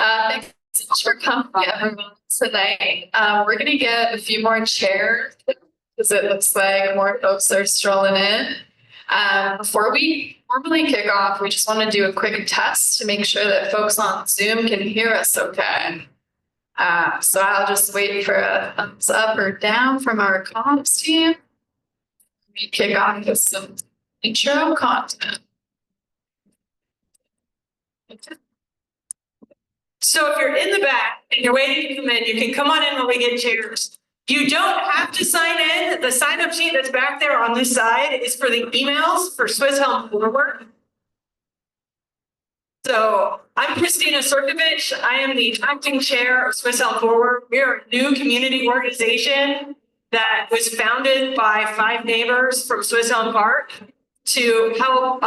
Thanks so much for coming, everyone, tonight. We're going to get a few more chairs because it looks like more folks are strolling in. Before we formally kick off, we just want to do a quick test to make sure that folks on Zoom can hear us okay. So I'll just wait for a thumbs up or down from our comms team. We kick off with some intro content. So if you're in the back and you're waiting to come in, you can come on in when we get chairs. You don't have to sign in. The sign-up sheet that's back there on this side is for the emails for Swisshelm Warwick. So I'm Christina Sorkovich. I am the acting chair of Swisshelm Warwick. We are a new community organization that was founded by 5 neighbors from Swisshelm Park to help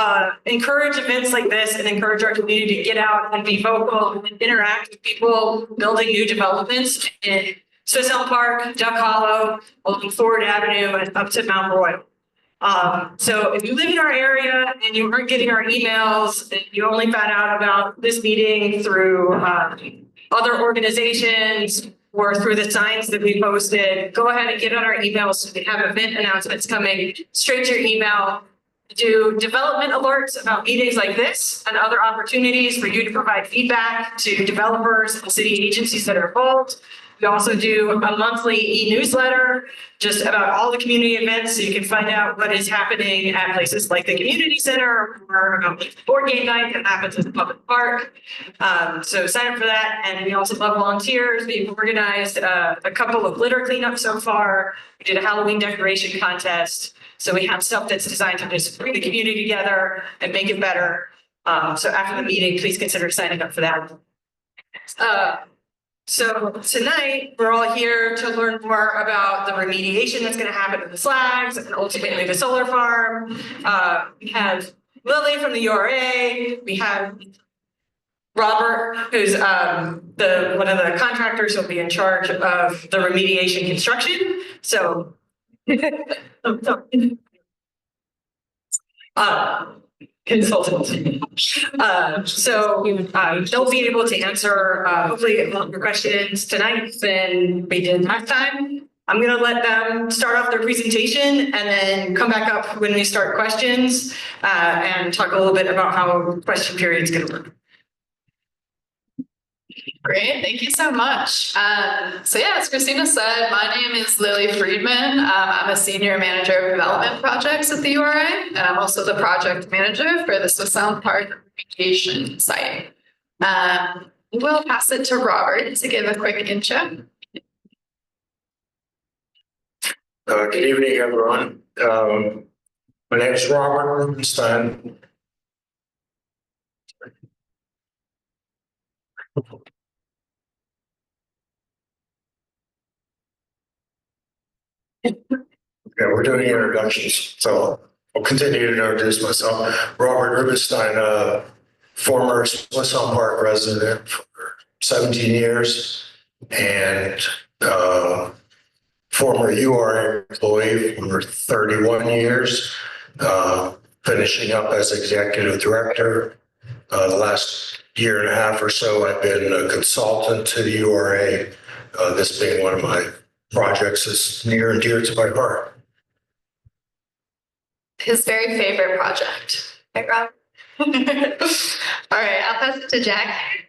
encourage events like this and encourage our community to get out and be vocal and interact with people building new developments in Swisshelm Park, Duck Hollow, along Ford Avenue, and up to Mount Royal. So if you live in our area and you weren't getting our emails and you only found out about this meeting through other organizations or through the signs that we posted, go ahead and get on our emails so we have event announcements coming straight to your email. Do development alerts about meetings like this and other opportunities for you to provide feedback to developers and city agencies that are involved. We also do a monthly e-newsletter just about all the community events so you can find out what is happening at places like the community center or about the board game night that happens at the public park. So sign up for that. And we also love volunteers. We've organized a couple of litter cleanups so far. We did a Halloween decoration contest. So we have stuff that's designed to just bring the community together and make it better. So after the meeting, please consider signing up for that. So tonight, we're all here to learn more about the remediation that's going to happen to the slags and ultimately the solar farm. We have Lily from the URA. We have Robert, who's one of the contractors who'll be in charge of the remediation construction. So consultant. So they'll be able to answer hopefully longer questions tonight than we did last time. I'm going to let them start off their presentation and then come back up when we start questions and talk a little bit about how question period is going to work. Great, thank you so much. So yeah, as Christina said, my name is Lily Friedman. I'm a senior manager of development projects at the URA, and I'm also the project manager for the Swisshelm Park remediation site. We'll pass it to Robert to give a quick intro. Good evening, everyone. My name is Robert Rubenstein. Yeah, we're doing introductions, so I'll continue to introduce myself. Robert Rubenstein, former Swisshelm Park resident for 17 years and former URA employee for 31 years, finishing up as executive director. The last year and a half or so, I've been a consultant to the URA, this being one of my projects that's near and dear to my heart. His very favorite project, right, Rob? All right, I'll pass it to Jack.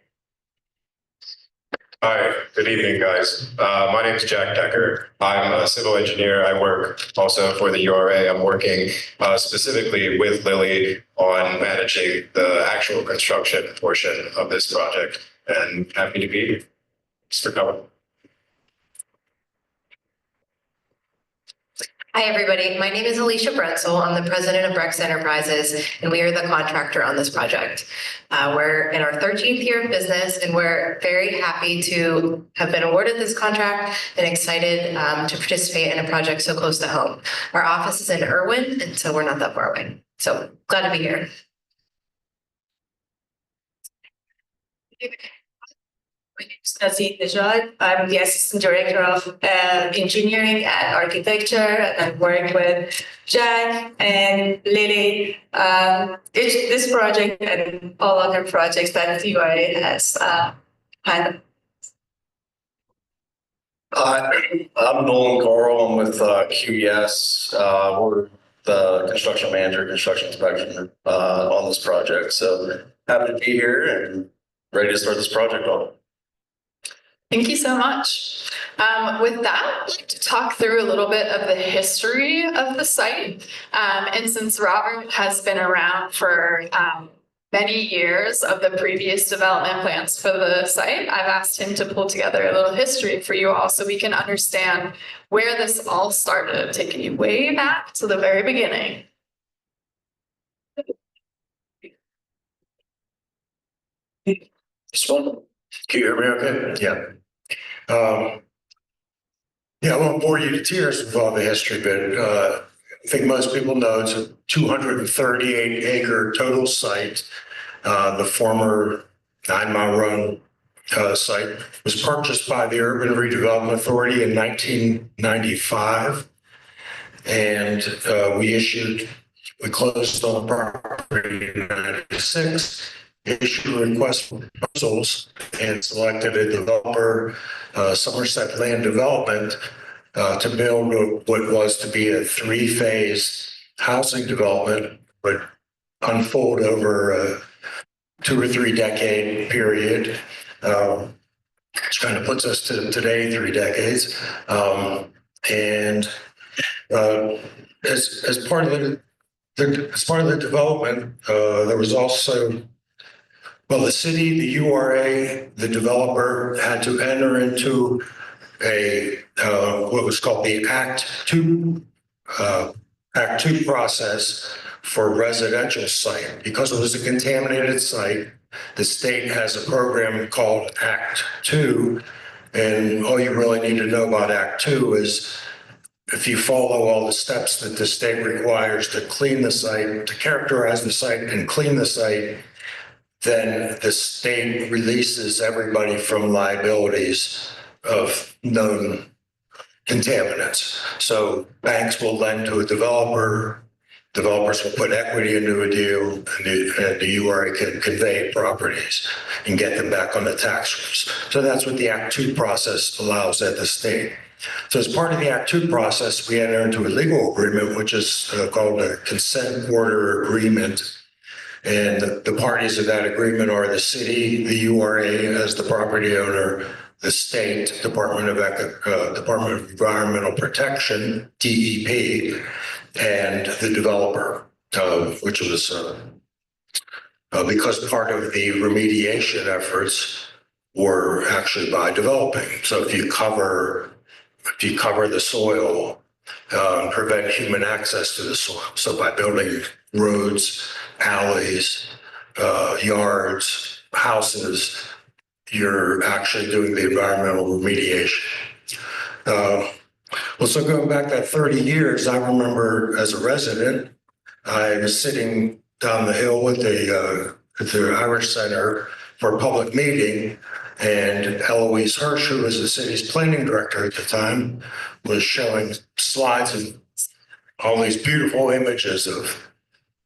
Hi, good evening, guys. My name is Jack Decker. I'm a civil engineer. I work also for the URA. I'm working specifically with Lily on managing the actual construction portion of this project, and happy to be here. Thanks for coming. Hi, everybody. My name is Alicia Bretzel. I'm the president of Brex Enterprises, and we are the contractor on this project. We're in our 13th year of business, and we're very happy to have been awarded this contract and excited to participate in a project so close to home. Our office is in Irwin, and so we're not that far away. So glad to be here. My name is Nazim Nejad. I'm the assistant director of engineering and architecture. I work with Jack and Lily. This project and all other projects that the URA has Hi. I'm Nolan Carl. I'm with QES. We're the construction manager, construction inspection on this project. So happy to be here and ready to start this project off. Thank you so much. With that, I'd like to talk through a little bit of the history of the site. And since Robert has been around for many years of the previous development plans for the site, I've asked him to pull together a little history for you all so we can understand where this all started, taking you way back to the very beginning. This one, can you hear me okay? Yeah. Yeah, I won't bore you to tears with all the history, but I think most people know it's a 238 acre total site. The former 9 Mile Run site was purchased by the Urban Redevelopment Authority in 1995. And we closed on the property in 96, issued a request for proposals and selected a developer, Somerset Land Development, to build what was to be a 3-phase housing development, but unfold over a 2 or 3 decade period, which kind of puts us to today, 3 decades. As part of the development, there was also, well, the city, the URA, the developer had to enter into what was called the Act 2 process for a residential site. Because it was a contaminated site, the state has a program called Act 2. And all you really need to know about Act 2 is if you follow all the steps that the state requires to clean the site, to characterize the site and clean the site, then the state releases everybody from liabilities of known contaminants. So banks will lend to a developer, developers will put equity into a deal, and the URA can convey properties and get them back on the tax rolls. So that's what the Act 2 process allows at the state. So as part of the Act 2 process, we enter into a legal agreement, which is called a consent order agreement. And the parties of that agreement are the city, the URA as the property owner, the state, Department of Environmental Protection, DEP, and the developer, which was because part of the remediation efforts were actually by developing. So if you cover the soil, prevent human access to the soil. So by building roads, alleys, yards, houses, you're actually doing the environmental remediation. So going back that 30 years, I remember as a resident, I was sitting down the hill at the Irish Center for a public meeting, and Eloise Hirsch, who was the city's planning director at the time, was showing slides of all these beautiful images of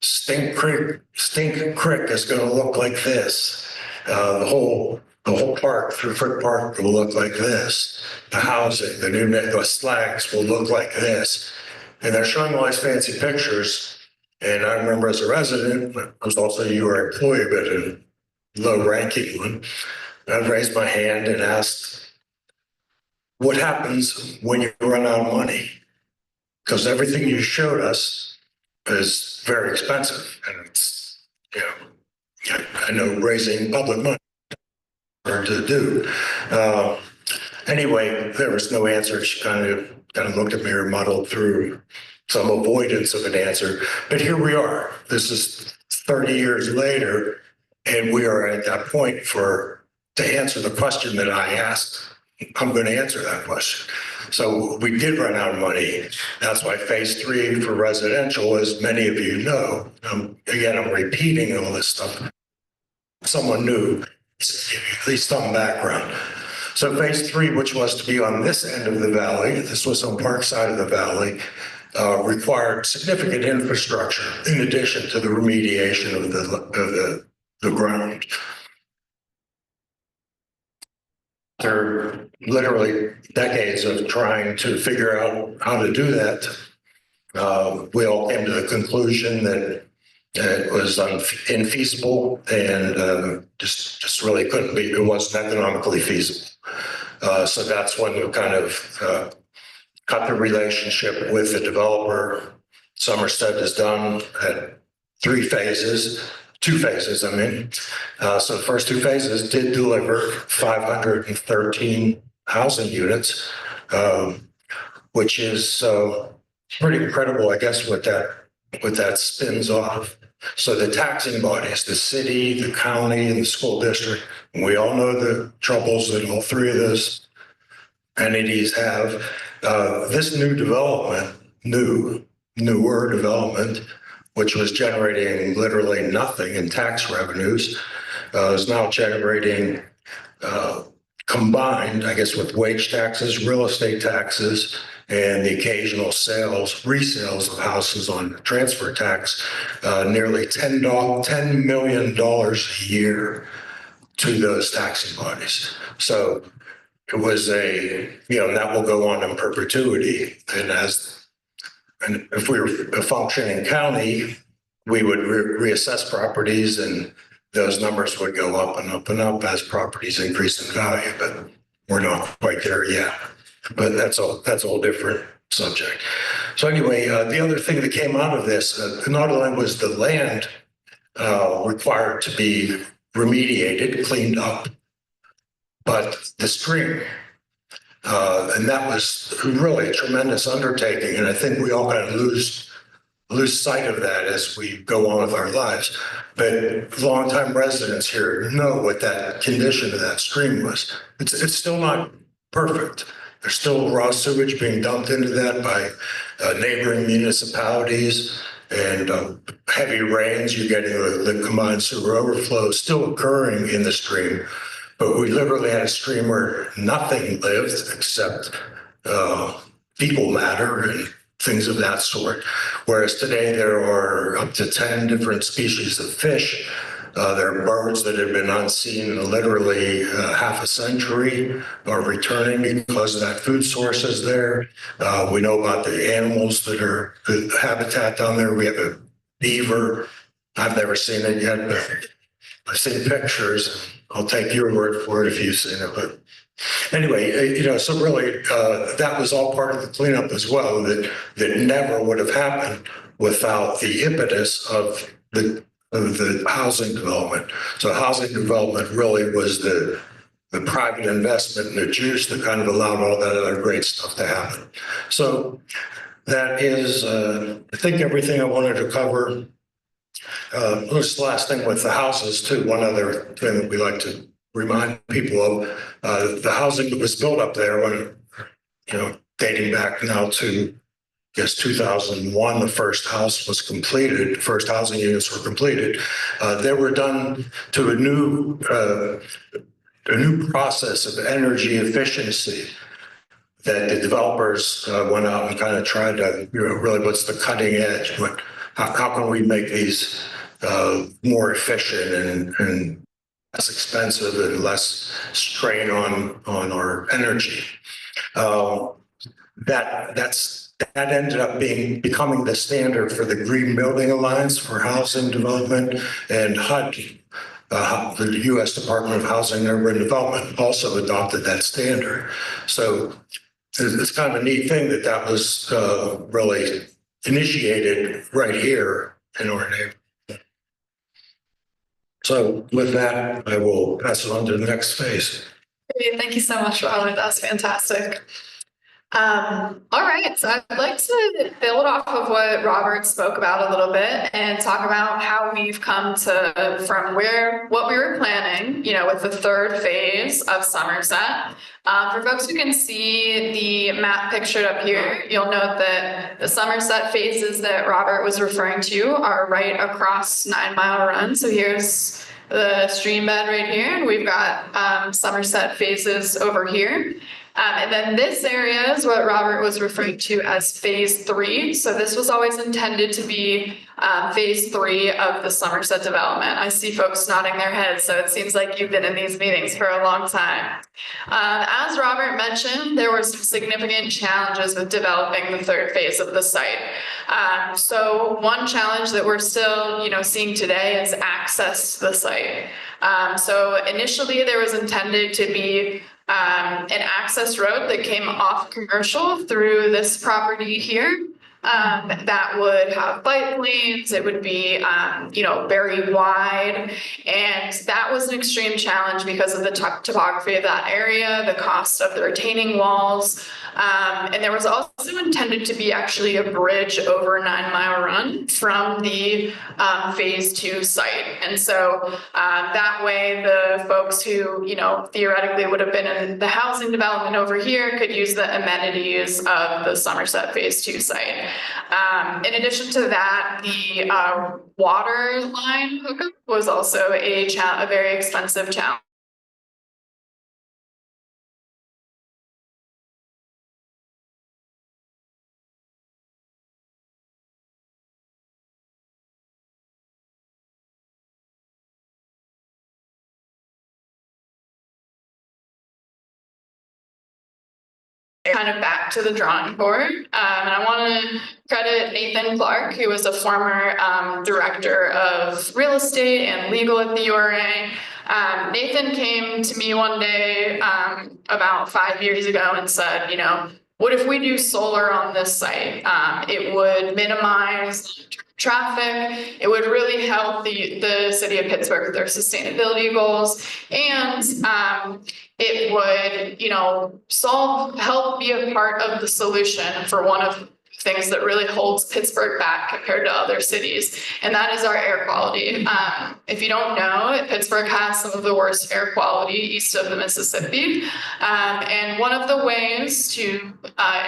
Stink Creek is going to look like this. The whole park, through Frick Park, will look like this. The housing, the slags will look like this. And they're showing all these fancy pictures. And I remember as a resident, I was also a UR employee, but a low-ranking one. I raised my hand and asked, what happens when you run out of money? Because everything you showed us is very expensive. And it's, I know raising public money is hard to do. Anyway, there was no answer. She kind of looked at me or muddled through some avoidance of an answer. But here we are. This is 30 years later, and we are at that point to answer the question that I asked. I'm going to answer that question. So we did run out of money. That's why phase 3 for residential, as many of you know, again, I'm repeating all this stuff. Someone knew, at least some background. So phase 3, which was to be on this end of the valley, this was on Park side of the valley, required significant infrastructure in addition to the remediation of the ground. after literally decades of trying to figure out how to do that, we all came to the conclusion that it was infeasible and just really couldn't be, it wasn't economically feasible. So that's when we kind of cut the relationship with the developer. Somerset is done at two phases, I mean. So the first two phases did deliver 513 housing units, which is pretty incredible, I guess, what that spins off. So the taxing bodies, the city, the county, and the school district, we all know the troubles that all three of those entities have. This new development, newer development, which was generating literally nothing in tax revenues, is now generating combined, I guess, with wage taxes, real estate taxes, and the occasional resales of houses on transfer tax, nearly $10 million a year to those taxing bodies. So it was that will go on in perpetuity. And if we were a functioning county, we would reassess properties and those numbers would go up and up and up as properties increase in value, but we're not quite there yet. But that's a whole different subject. So anyway, the other thing that came out of this, not only was the land required to be remediated, cleaned up, but the stream. And that was really a tremendous undertaking. And I think we all kind of lose sight of that as we go on with our lives. But longtime residents here know what that condition of that stream was. It's still not perfect. There's still raw sewage being dumped into that by neighboring municipalities, and heavy rains, you're getting the combined sewer overflow still occurring in the stream. But we literally had a stream where nothing lived except fecal matter and things of that sort. Whereas today there are up to 10 different species of fish. There are birds that have been unseen in literally half a century are returning because that food source is there. We know about the animals that are the habitat down there. We have a beaver. I've never seen it yet, but I've seen pictures. I'll take your word for it if you've seen it. But anyway, so really that was all part of the cleanup as well, that never would have happened without the impetus of the housing development. So housing development really was the private investment and the juice that kind of allowed all that other great stuff to happen. So that is, I think, everything I wanted to cover. This last thing with the houses too, one other thing that we like to remind people of, the housing that was built up there when, dating back now to, I guess, 2001, the first house was completed, first housing units were completed. They were done to a new process of energy efficiency that the developers went out and kind of tried to, really what's the cutting edge? How can we make these more efficient and less expensive and less strain on our energy? That ended up becoming the standard for the Green Building Alliance for Housing Development, and HUD, the U.S. Department of Housing and Urban Development, also adopted that standard. So it's kind of a neat thing that was really initiated right here in our neighborhood. So with that, I will pass it on to the next phase. Great. Thank you so much, Robert. That was fantastic. All right, so I'd like to build off of what Robert spoke about a little bit and talk about how we've come to from what we were planning, with the third phase of Somerset. For folks who can see the map pictured up here, you'll note that the Somerset phases that Robert was referring to are right across 9 Mile Run. So here's the stream bed right here, and we've got Somerset phases over here. And then this area is what Robert was referring to as phase 3. So this was always intended to be phase 3 of the Somerset development. I see folks nodding their heads, so it seems like you've been in these meetings for a long time. As Robert mentioned, there were some significant challenges with developing the third phase of the site. So one challenge that we're still, seeing today is access to the site. So initially there was intended to be an access road that came off Commercial through this property here. That would have bike lanes, it would be, very wide. And that was an extreme challenge because of the topography of that area, the cost of the retaining walls. And there was also intended to be actually a bridge over 9 Mile Run from the phase 2 site. And so that way the folks who, theoretically would have been in the housing development over here could use the amenities of the Somerset phase 2 site. In addition to that, the water line hookup was also a very expensive challenge. Kind of back to the drawing board. And I want to credit Nathan Clark, who was a former director of real estate and legal at the URA. Nathan came to me one day about 5 years ago and said, what if we do solar on this site? It would minimize traffic. It would really help the city of Pittsburgh with their sustainability goals. And it would, help be a part of the solution for one of the things that really holds Pittsburgh back compared to other cities, and that is our air quality. If you don't know, Pittsburgh has some of the worst air quality east of the Mississippi, and one of the ways to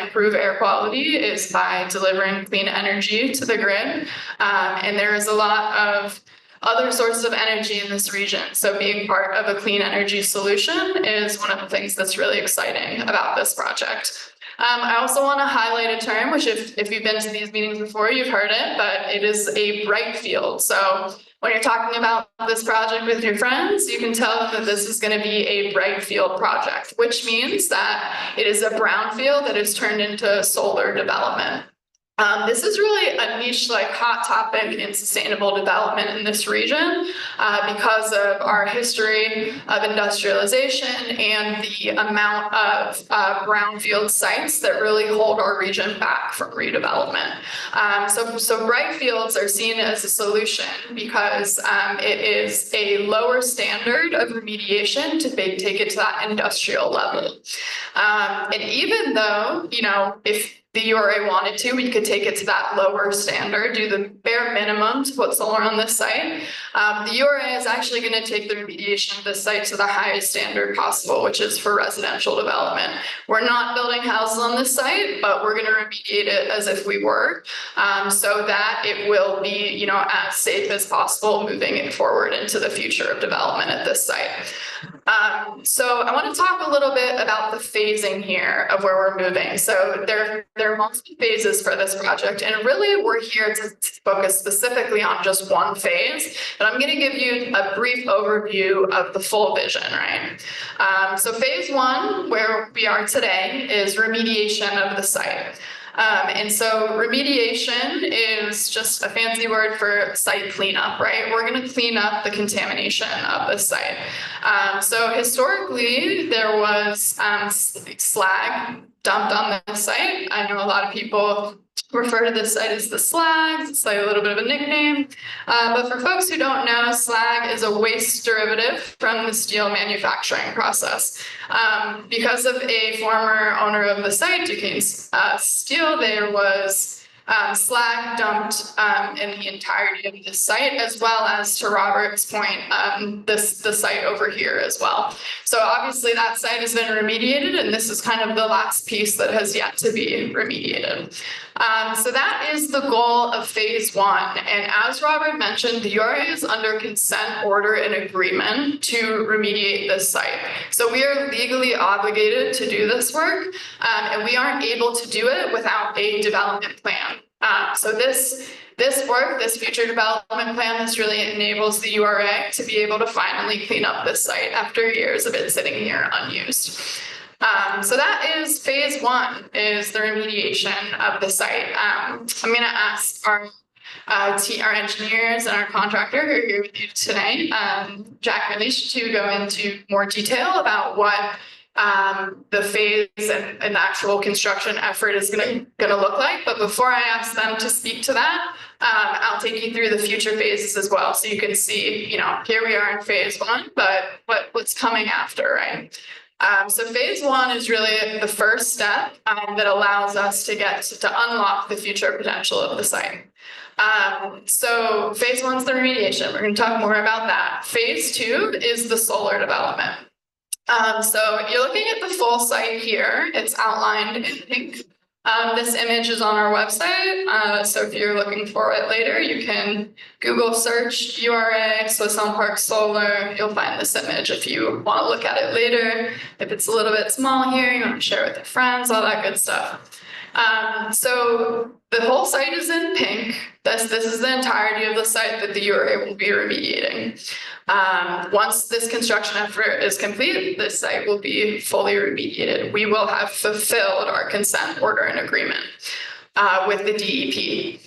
improve air quality is by delivering clean energy to the grid, and there is a lot of other sources of energy in this region. So being part of a clean energy solution is one of the things that's really exciting about this project. I also want to highlight a term, which if you've been to these meetings before, you've heard it, but it is a bright field. So when you're talking about this project with your friends, you can tell them that this is going to be a bright field project, which means that it is a brownfield that is turned into solar development. This is really a niche, hot topic in sustainable development in this region because of our history of industrialization and the amount of brownfield sites that really hold our region back from redevelopment. So bright fields are seen as a solution because it is a lower standard of remediation to take it to that industrial level. And even though, if the URA wanted to, we could take it to that lower standard, do the bare minimum to put solar on this site. The URA is actually going to take the remediation of this site to the highest standard possible, which is for residential development. We're not building houses on this site, but we're going to remediate it as if we were, so that it will be, as safe as possible moving it forward into the future of development at this site. So I want to talk a little bit about the phasing here of where we're moving. So there are multiple phases for this project, and really we're here to focus specifically on just one phase, but I'm going to give you a brief overview of the full vision, right? So phase 1, where we are today, is remediation of the site. And so remediation is just a fancy word for site cleanup, right? We're going to clean up the contamination of the site. So historically, there was slag dumped on the site. I know a lot of people refer to this site as the slags. It's a little bit of a nickname. But for folks who don't know, slag is a waste derivative from the steel manufacturing process. Because of a former owner of the site, Duquesne Steel, there was slag dumped in the entirety of this site, as well as, to Robert's point, the site over here as well. So obviously that site has been remediated, and this is kind of the last piece that has yet to be remediated. So that is the goal of phase one. And as Robert mentioned, the URA is under consent order and agreement to remediate this site. So we are legally obligated to do this work, and we aren't able to do it without a development plan. So this work, this future development plan, this really enables the URA to be able to finally clean up this site after years of it sitting here unused. So that is phase one, is the remediation of the site. I'm going to ask our engineers and our contractor who are here with you today, Jack and Alicia, to go into more detail about what the phase and the actual construction effort is going to look like. But before I ask them to speak to that, I'll take you through the future phases as well, so you can see, here we are in phase one, but what's coming after, right? So phase one is really the first step that allows us to unlock the future potential of the site. So phase one is the remediation. We're going to talk more about that. Phase two is the solar development. So you're looking at the full site here. It's outlined in pink. This image is on our website. So if you're looking for it later, you can Google search URA Swisshelm Park Solar. You'll find this image if you want to look at it later. If it's a little bit small here, you want to share it with your friends, all that good stuff. So the whole site is in pink. This is the entirety of the site that the URA will be remediating. Once this construction effort is complete, this site will be fully remediated. We will have fulfilled our consent order and agreement with the DEP.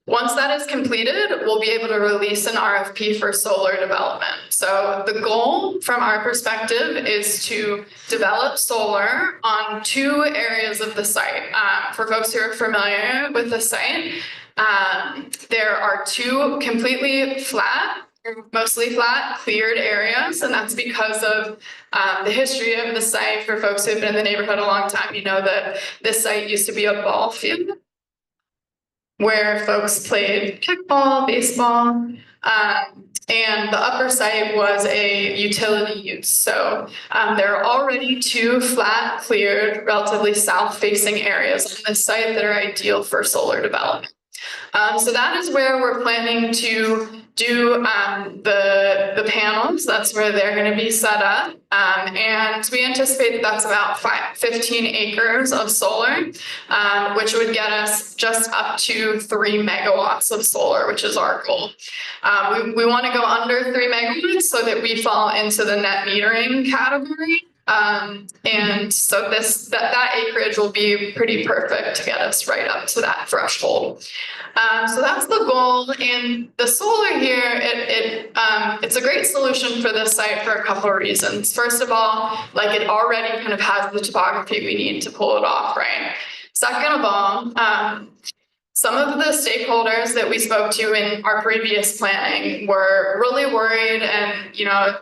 Once that is completed, we'll be able to release an RFP for solar development. So the goal from our perspective is to develop solar on 2 areas of the site. For folks who are familiar with the site, there are 2 completely flat, mostly flat, cleared areas, and that's because of the history of the site. For folks who have been in the neighborhood a long time, you know that this site used to be a ball field where folks played kickball, baseball, and the upper site was a utility use. So there are already 2 flat, cleared, relatively south-facing areas on this site that are ideal for solar development. So that is where we're planning to do the panels. That's where they're going to be set up. And we anticipate that's about 15 acres of solar, which would get us just up to 3 megawatts of solar, which is our goal. We want to go under 3 megawatts so that we fall into the net metering category. And so that acreage will be pretty perfect to get us right up to that threshold. So that's the goal. And the solar here, it's a great solution for this site for a couple of reasons. First of all, like, it already kind of has the topography we need to pull it off, right? Second of all, some of the stakeholders that we spoke to in our previous planning were really worried and,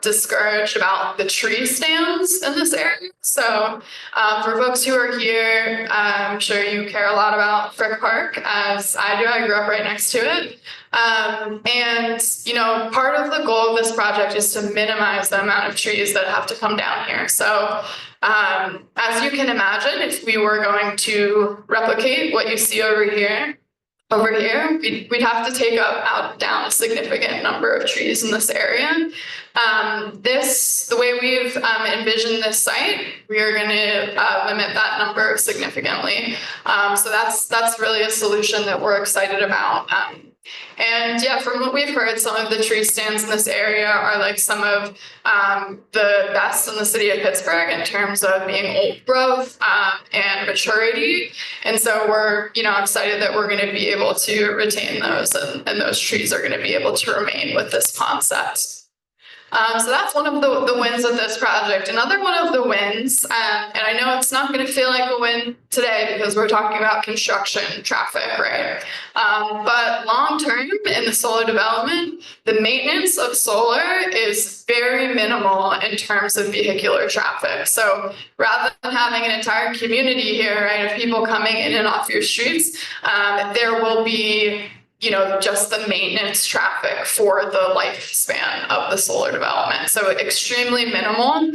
discouraged about the tree stands in this area. So for folks who are here, I'm sure you care a lot about Frick Park, as I do. I grew up right next to it. And, part of the goal of this project is to minimize the amount of trees that have to come down here. So as you can imagine, if we were going to replicate what you see over here, we'd have to take down a significant number of trees in this area. The way we've envisioned this site, we are going to limit that number significantly. So that's really a solution that we're excited about. And yeah, from what we've heard, some of the tree stands in this area are like some of the best in the city of Pittsburgh in terms of being old growth and maturity. And so we're, excited that we're going to be able to retain those, and those trees are going to be able to remain with this concept. So that's one of the wins of this project. Another one of the wins, and I know it's not going to feel like a win today because we're talking about construction traffic, right? But long term in the solar development, the maintenance of solar is very minimal in terms of vehicular traffic. So rather than having an entire community here, right, of people coming in and off your streets, there will be just the maintenance traffic for the lifespan of the solar development. So extremely minimal.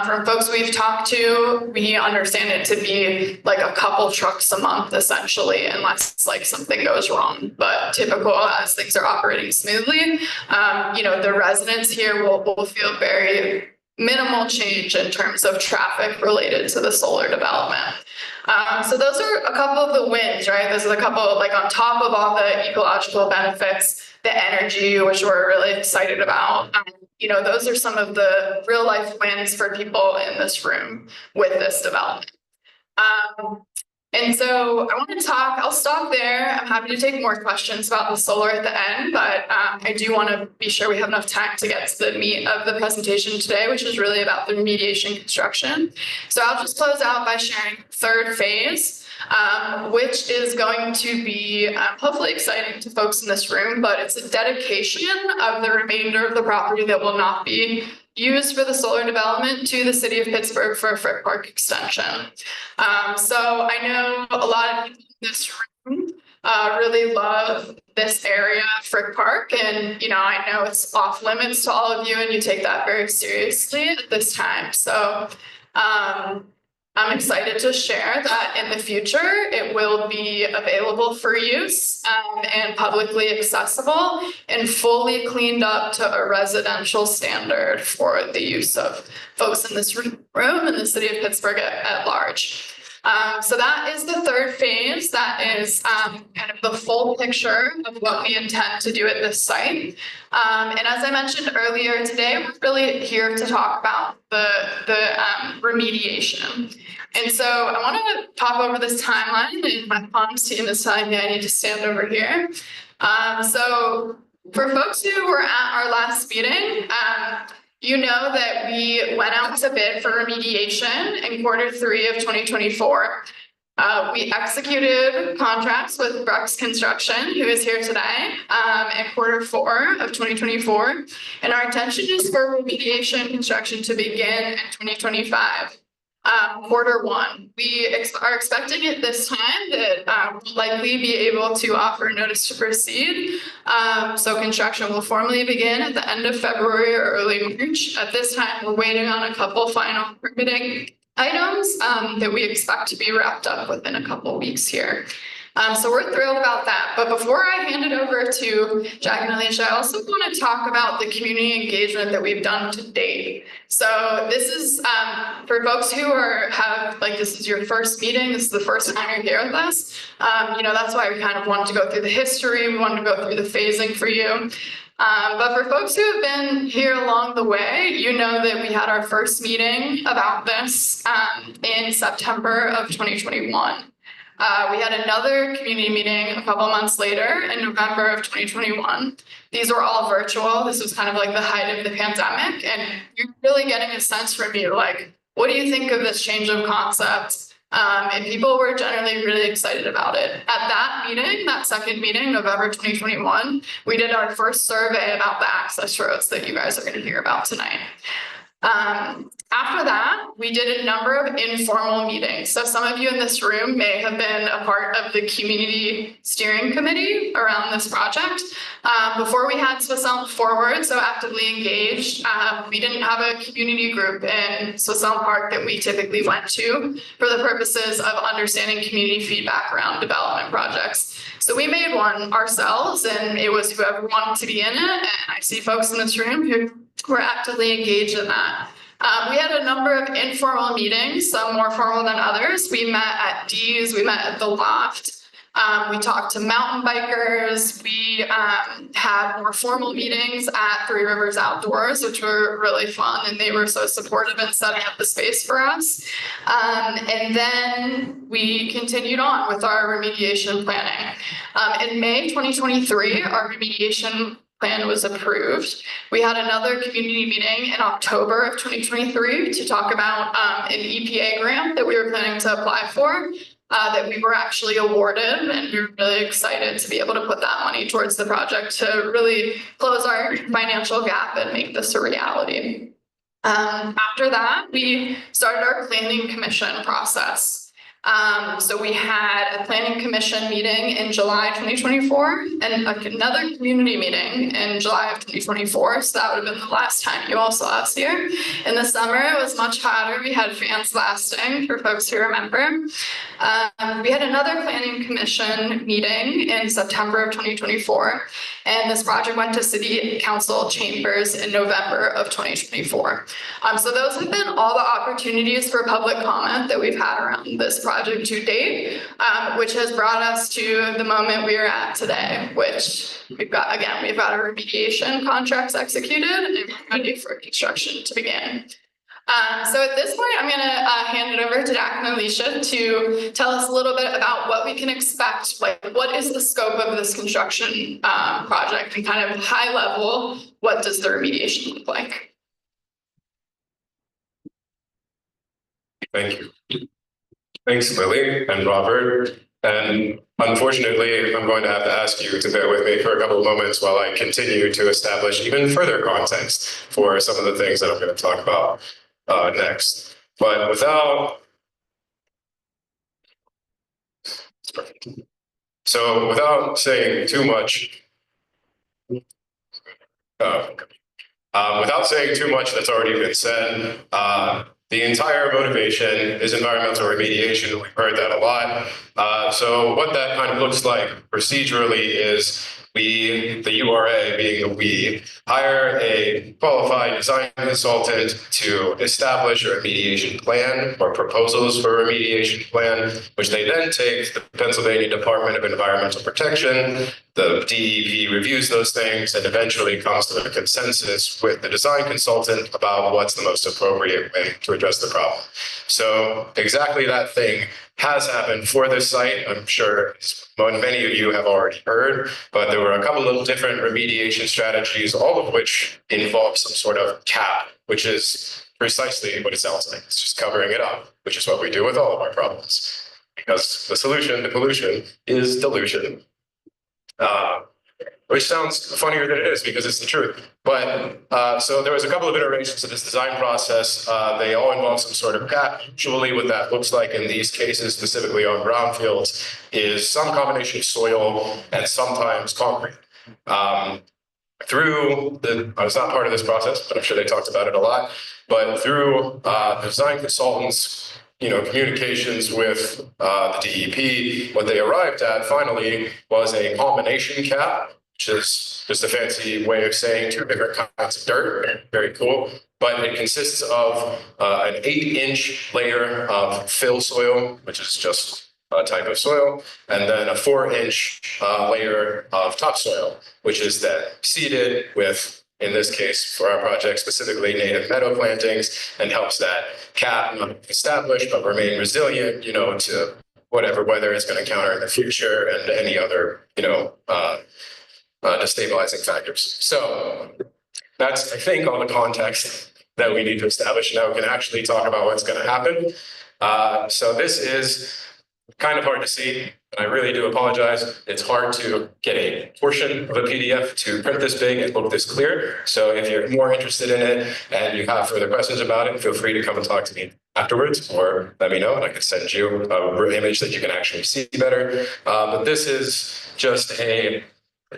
From folks we've talked to, we understand it to be like a couple trucks a month, essentially, unless like something goes wrong. But typical as things are operating smoothly, the residents here will feel very minimal change in terms of traffic related to the solar development. So those are a couple of the wins, right? Those are a couple of, like, on top of all the ecological benefits, the energy, which we're really excited about. Those are some of the real life wins for people in this room with this development. And so I want to talk, I'll stop there. I'm happy to take more questions about the solar at the end, but I do want to be sure we have enough time to get to the meat of the presentation today, which is really about the remediation construction. So I'll just close out by sharing third phase, which is going to be hopefully exciting to folks in this room, but it's a dedication of the remainder of the property that will not be used for the solar development to the city of Pittsburgh for a Frick Park extension. So I know a lot of people in this room really love this area, Frick Park, and I know it's off limits to all of you, and you take that very seriously at this time. So I'm excited to share that in the future it will be available for use and publicly accessible and fully cleaned up to a residential standard for the use of folks in this room and the city of Pittsburgh at large. So that is the third phase. That is kind of the full picture of what we intend to do at this site. And as I mentioned earlier today, we're really here to talk about the remediation. And so I want to pop over this timeline, and my comms team is telling me I need to stand over here. So for folks who were at our last meeting, you know that we went out to bid for remediation in Q3 of 2024. We executed contracts with Brooks Construction, who is here today, in Q4 of 2024. And our intention is for remediation construction to begin in 2025. Q1. We are expecting at this time that we'll likely be able to offer notice to proceed. So construction will formally begin at the end of February or early March. At this time, we're waiting on a couple final permitting items that we expect to be wrapped up within a couple weeks here. So we're thrilled about that. But before I hand it over to Jack and Alicia, I also want to talk about the community engagement that we've done to date. So this is for folks who this is your first meeting, this is the first time you're here with us. That's why we kind of wanted to go through the history. We wanted to go through the phasing for you. But for folks who have been here along the way, you know that we had our first meeting about this in September of 2021. We had another community meeting a couple months later in November of 2021. These were all virtual. This was kind of like the height of the pandemic. And you're really getting a sense from me, like, what do you think of this change of concept? And people were generally really excited about it. At that meeting, that second meeting, November 2021, we did our first survey about the access roads that you guys are going to hear about tonight. After that, we did a number of informal meetings. So some of you in this room may have been a part of the community steering committee around this project. Before we had Swisshelm Forward, so actively engaged, we didn't have a community group in Swisshelm Park that we typically went to for the purposes of understanding community feedback around development projects. So we made one ourselves, and it was whoever wanted to be in it. And I see folks in this room who were actively engaged in that. We had a number of informal meetings, some more formal than others. We met at D's, we met at the Loft. We talked to mountain bikers. We had more formal meetings at Three Rivers Outdoors, which were really fun, and they were so supportive in setting up the space for us. And then we continued on with our remediation planning. In May 2023, our remediation plan was approved. We had another community meeting in October of 2023 to talk about an EPA grant that we were planning to apply for, that we were actually awarded, and we were really excited to be able to put that money towards the project to really close our financial gap and make this a reality. After that, we started our planning commission process. So we had a planning commission meeting in July 2024 and another community meeting in July of 2024. So that would have been the last time you all saw us here. In the summer, it was much hotter. We had fans lasting for folks who remember. We had another planning commission meeting in September of 2024, and this project went to city council chambers in November of 2024. So those have been all the opportunities for public comment that we've had around this project to date, which has brought us to the moment we are at today, which we've got our remediation contracts executed and we're ready for construction to begin. So at this point, I'm going to hand it over to Jack and Alicia to tell us a little bit about what we can expect, like what is the scope of this construction project, and kind of high level, what does the remediation look like? Thank you. Thanks, Lily and Robert. And unfortunately, I'm going to have to ask you to bear with me for a couple of moments while I continue to establish even further context for some of the things that I'm going to talk about next. But without saying too much, that's already been said, the entire motivation is environmental remediation. We've heard that a lot. So what that kind of looks like procedurally is we, the URA being the we, hire a qualified design consultant to establish a remediation plan or proposals for a remediation plan, which they then take to the Pennsylvania Department of Environmental Protection. The DEP reviews those things and eventually comes to a consensus with the design consultant about what's the most appropriate way to address the problem. So exactly that thing has happened for this site. I'm sure many of you have already heard, but there were a couple of different remediation strategies, all of which involve some sort of cap, which is precisely what it sounds like. It's just covering it up, which is what we do with all of our problems. Because the solution to pollution is dilution. Which sounds funnier than it is because it's the truth. But so there was a couple of iterations of this design process. They all involve some sort of cap. Usually what that looks like in these cases, specifically on brownfields, is some combination of soil and sometimes concrete. I was not part of this process, but I'm sure they talked about it a lot. But through the design consultants, communications with the DEP, what they arrived at finally was a combination cap, which is just a fancy way of saying two different kinds of dirt. Very cool. But it consists of an 8-inch layer of fill soil, which is just a type of soil, and then a 4-inch layer of topsoil, which is then seeded with, in this case, for our project, specifically native meadow plantings, and helps that cap not establish but remain resilient, to whatever weather it's going to encounter in the future and any other, destabilizing factors. So that's, I think, all the context that we need to establish. Now we can actually talk about what's going to happen. So this is kind of hard to see. I really do apologize. It's hard to get a portion of a PDF to print this big and look this clear. So if you're more interested in it and you have further questions about it, feel free to come and talk to me afterwards or let me know and I can send you an image that you can actually see better. But this is just a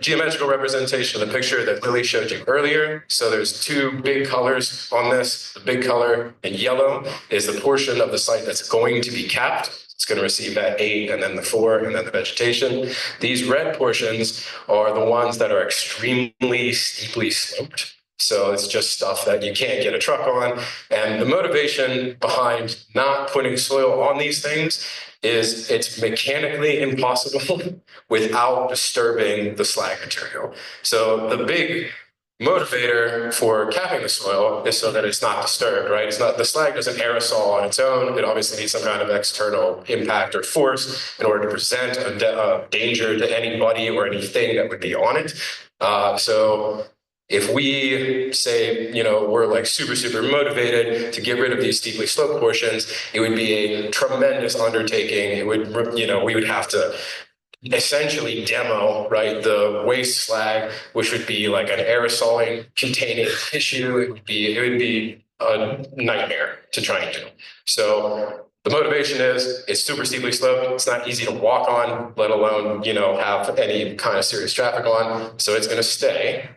geometrical representation of the picture that Lily showed you earlier. So there's two big colors on this. The big color in yellow is the portion of the site that's going to be capped. It's going to receive that 8 and then the 4 and then the vegetation. These red portions are the ones that are extremely steeply sloped. So it's just stuff that you can't get a truck on. And the motivation behind not putting soil on these things is it's mechanically impossible without disturbing the slag material. So the big motivator for capping the soil is so that it's not disturbed, right? The slag doesn't aerosol on its own. It obviously needs some kind of external impact or force in order to present a danger to anybody or anything that would be on it. So if we say, we're like super, super motivated to get rid of these steeply sloped portions, it would be a tremendous undertaking. It would, we would have to essentially demo, right, the waste slag, which would be like an aerosoling containing tissue. It would be a nightmare to try and do. So The motivation is it's super steeply sloped. It's not easy to walk on, let alone, have any kind of serious traffic on. So it's going to stay.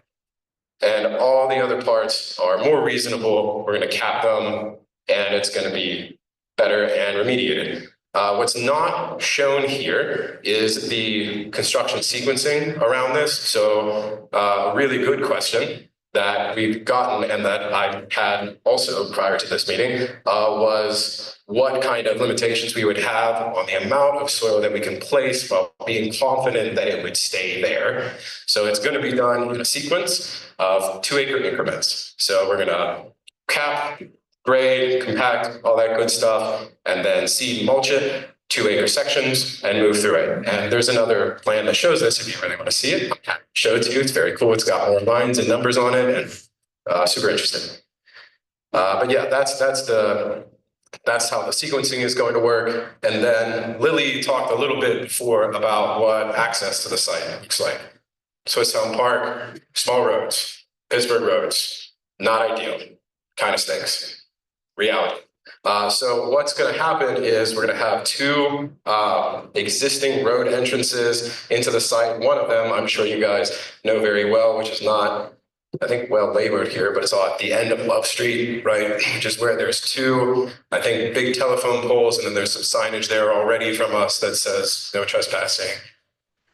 And all the other parts are more reasonable. We're going to cap them and it's going to be better and remediated. What's not shown here is the construction sequencing around this. So a really good question that we've gotten and that I had also prior to this meeting was what kind of limitations we would have on the amount of soil that we can place while being confident that it would stay there. So it's going to be done in a sequence of 2-acre increments. So we're going to cap, grade, compact, all that good stuff, and then seed mulch it, 2-acre sections, and move through it. And there's another plan that shows this if you really want to see it. I'll show it to you. It's very cool. It's got more lines and numbers on it, and super interesting. But yeah, that's how the sequencing is going to work. And then Lily talked a little bit before about what access to the site looks like. Swisshelm Park, small roads, Pittsburgh roads, not ideal, kind of stinks. Reality. So what's going to happen is we're going to have 2 existing road entrances into the site. One of them, I'm sure you guys know very well, which is not, I think, well labeled here, but it's at the end of Love Street, right? Which is where there's 2, I think, big telephone poles, and then there's some signage there already from us that says no trespassing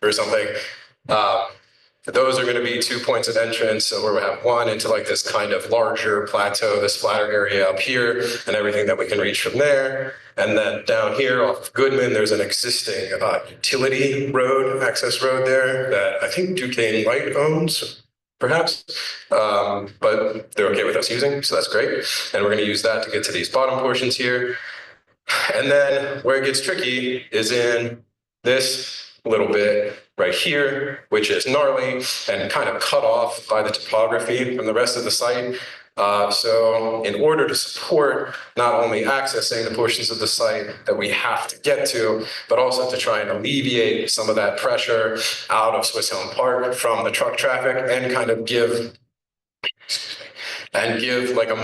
or something. Those are going to be 2 points of entrance. So where we have one into like this kind of larger plateau, this flatter area up here, and everything that we can reach from there. And then down here off of Goodman, there's an existing utility road, access road there that I think Duquesne Light owns, perhaps, but they're okay with us using, so that's great. And we're going to use that to get to these bottom portions here. And then where it gets tricky is in this little bit right here, which is gnarly and kind of cut off by the topography from the rest of the site. So in order to support not only accessing the portions of the site that we have to get to, but also to try and alleviate some of that pressure out of Swisshelm Park from the truck traffic and kind of give like a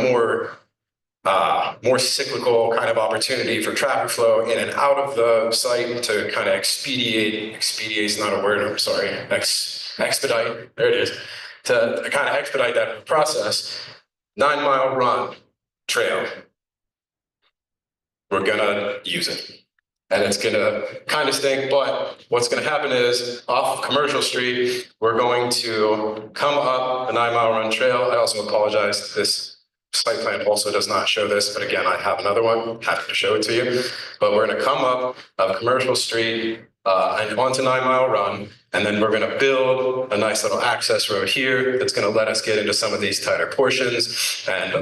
more cyclical kind of opportunity for traffic flow in and out of the site to kind of expedite is not a word, I'm sorry, expedite, there it is, to kind of expedite that process. 9-mile run trail. We're gonna use it. And it's gonna kind of stink, but what's gonna happen is off of Commercial Street, we're going to come up a 9-mile run trail. I also apologize, this site plan also does not show this, but again, I have another one, happy to show it to you. But we're gonna come up Commercial Street and onto 9-mile run, and then we're gonna build a nice little access road here that's gonna let us get into some of these tighter portions and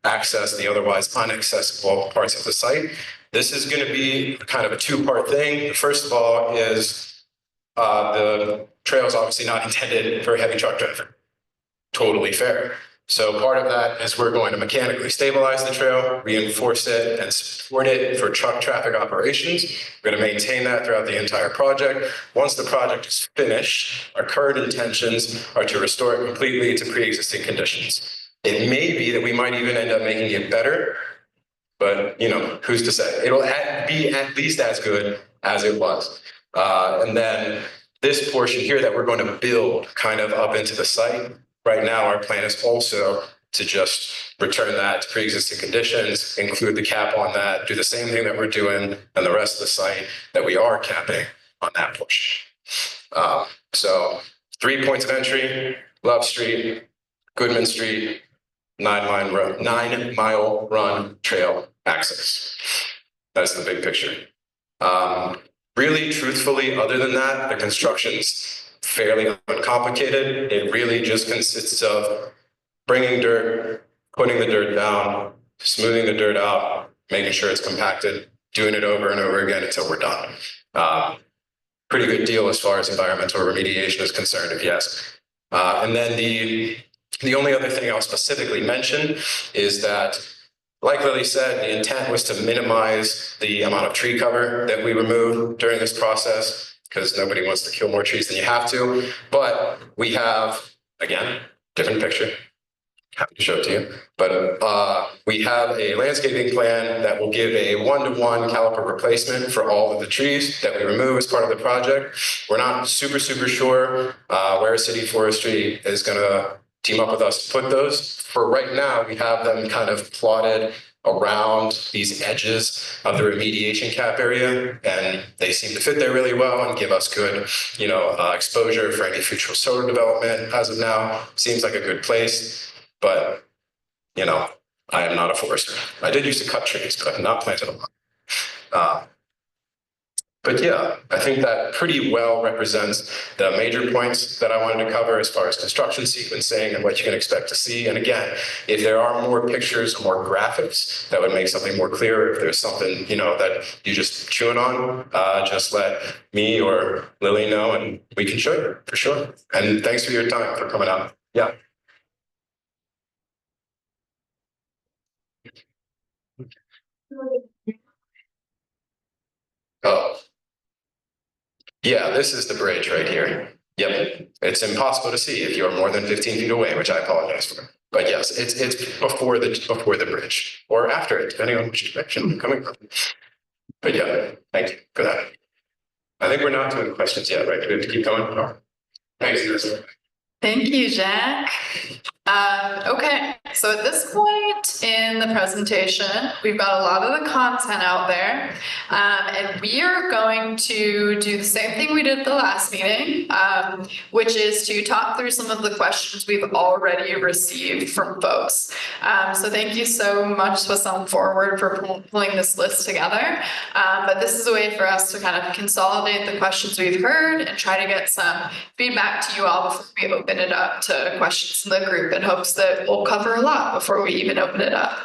access the otherwise inaccessible parts of the site. This is gonna be kind of a 2-part thing. First of all is the trail is obviously not intended for heavy truck traffic. Totally fair. So part of that is we're going to mechanically stabilize the trail, reinforce it, and support it for truck traffic operations. We're going to maintain that throughout the entire project. Once the project is finished, our current intentions are to restore it completely to pre-existing conditions. It may be that we might even end up making it better, but who's to say? It'll be at least as good as it was. And then this portion here that we're going to build kind of up into the site. Right now, our plan is also to just return that to pre-existing conditions, include the cap on that, do the same thing that we're doing on the rest of the site that we are capping on that portion. So 3 points of entry, Love Street, Goodman Street, 9-mile run trail access. That's the big picture. Really, truthfully, other than that, the construction's fairly uncomplicated. It really just consists of bringing dirt, putting the dirt down, smoothing the dirt out, making sure it's compacted, doing it over and over again until we're done. Pretty good deal as far as environmental remediation is concerned, if yes. And then the only other thing I'll specifically mention is that, like Lily said, the intent was to minimize the amount of tree cover that we remove during this process, because nobody wants to kill more trees than you have to. But we have, again, different picture. happy to show it to you. But we have a landscaping plan that will give a 1-to-1 caliper replacement for all of the trees that we remove as part of the project. We're not super sure where City Forestry is going to team up with us to put those. For right now, we have them kind of plotted around these edges of the remediation cap area, and they seem to fit there really well and give us good, exposure for any future solar development. As of now, seems like a good place, but I am not a forester. I did used to cut trees, but I have not planted a lot. But yeah, I think that pretty well represents the major points that I wanted to cover as far as construction sequencing and what you can expect to see. And again, if there are more pictures, more graphics that would make something more clear, if there's something, that you're just chewing on, just let me or Lily know and we can show you for sure. And thanks for your time for coming out. Yeah. Oh. Yeah, this is the bridge right here. Yep. It's impossible to see if you're more than 15 feet away, which I apologize for. But yes, it's before the bridge or after it, depending on which direction you're coming from. But yeah, thank you for that. I think we're not doing questions yet, right? Do we have to keep going? No. Thanks. Thank you, Jack. Okay, so at this point in the presentation, we've got a lot of the content out there, and we are going to do the same thing we did at the last meeting, which is to talk through some of the questions we've already received from folks. So thank you so much, Swisshelm Forward, for pulling this list together. But this is a way for us to kind of consolidate the questions we've heard and try to get some feedback to you all before we open it up to questions in the group, in hopes that we'll cover a lot before we even open it up.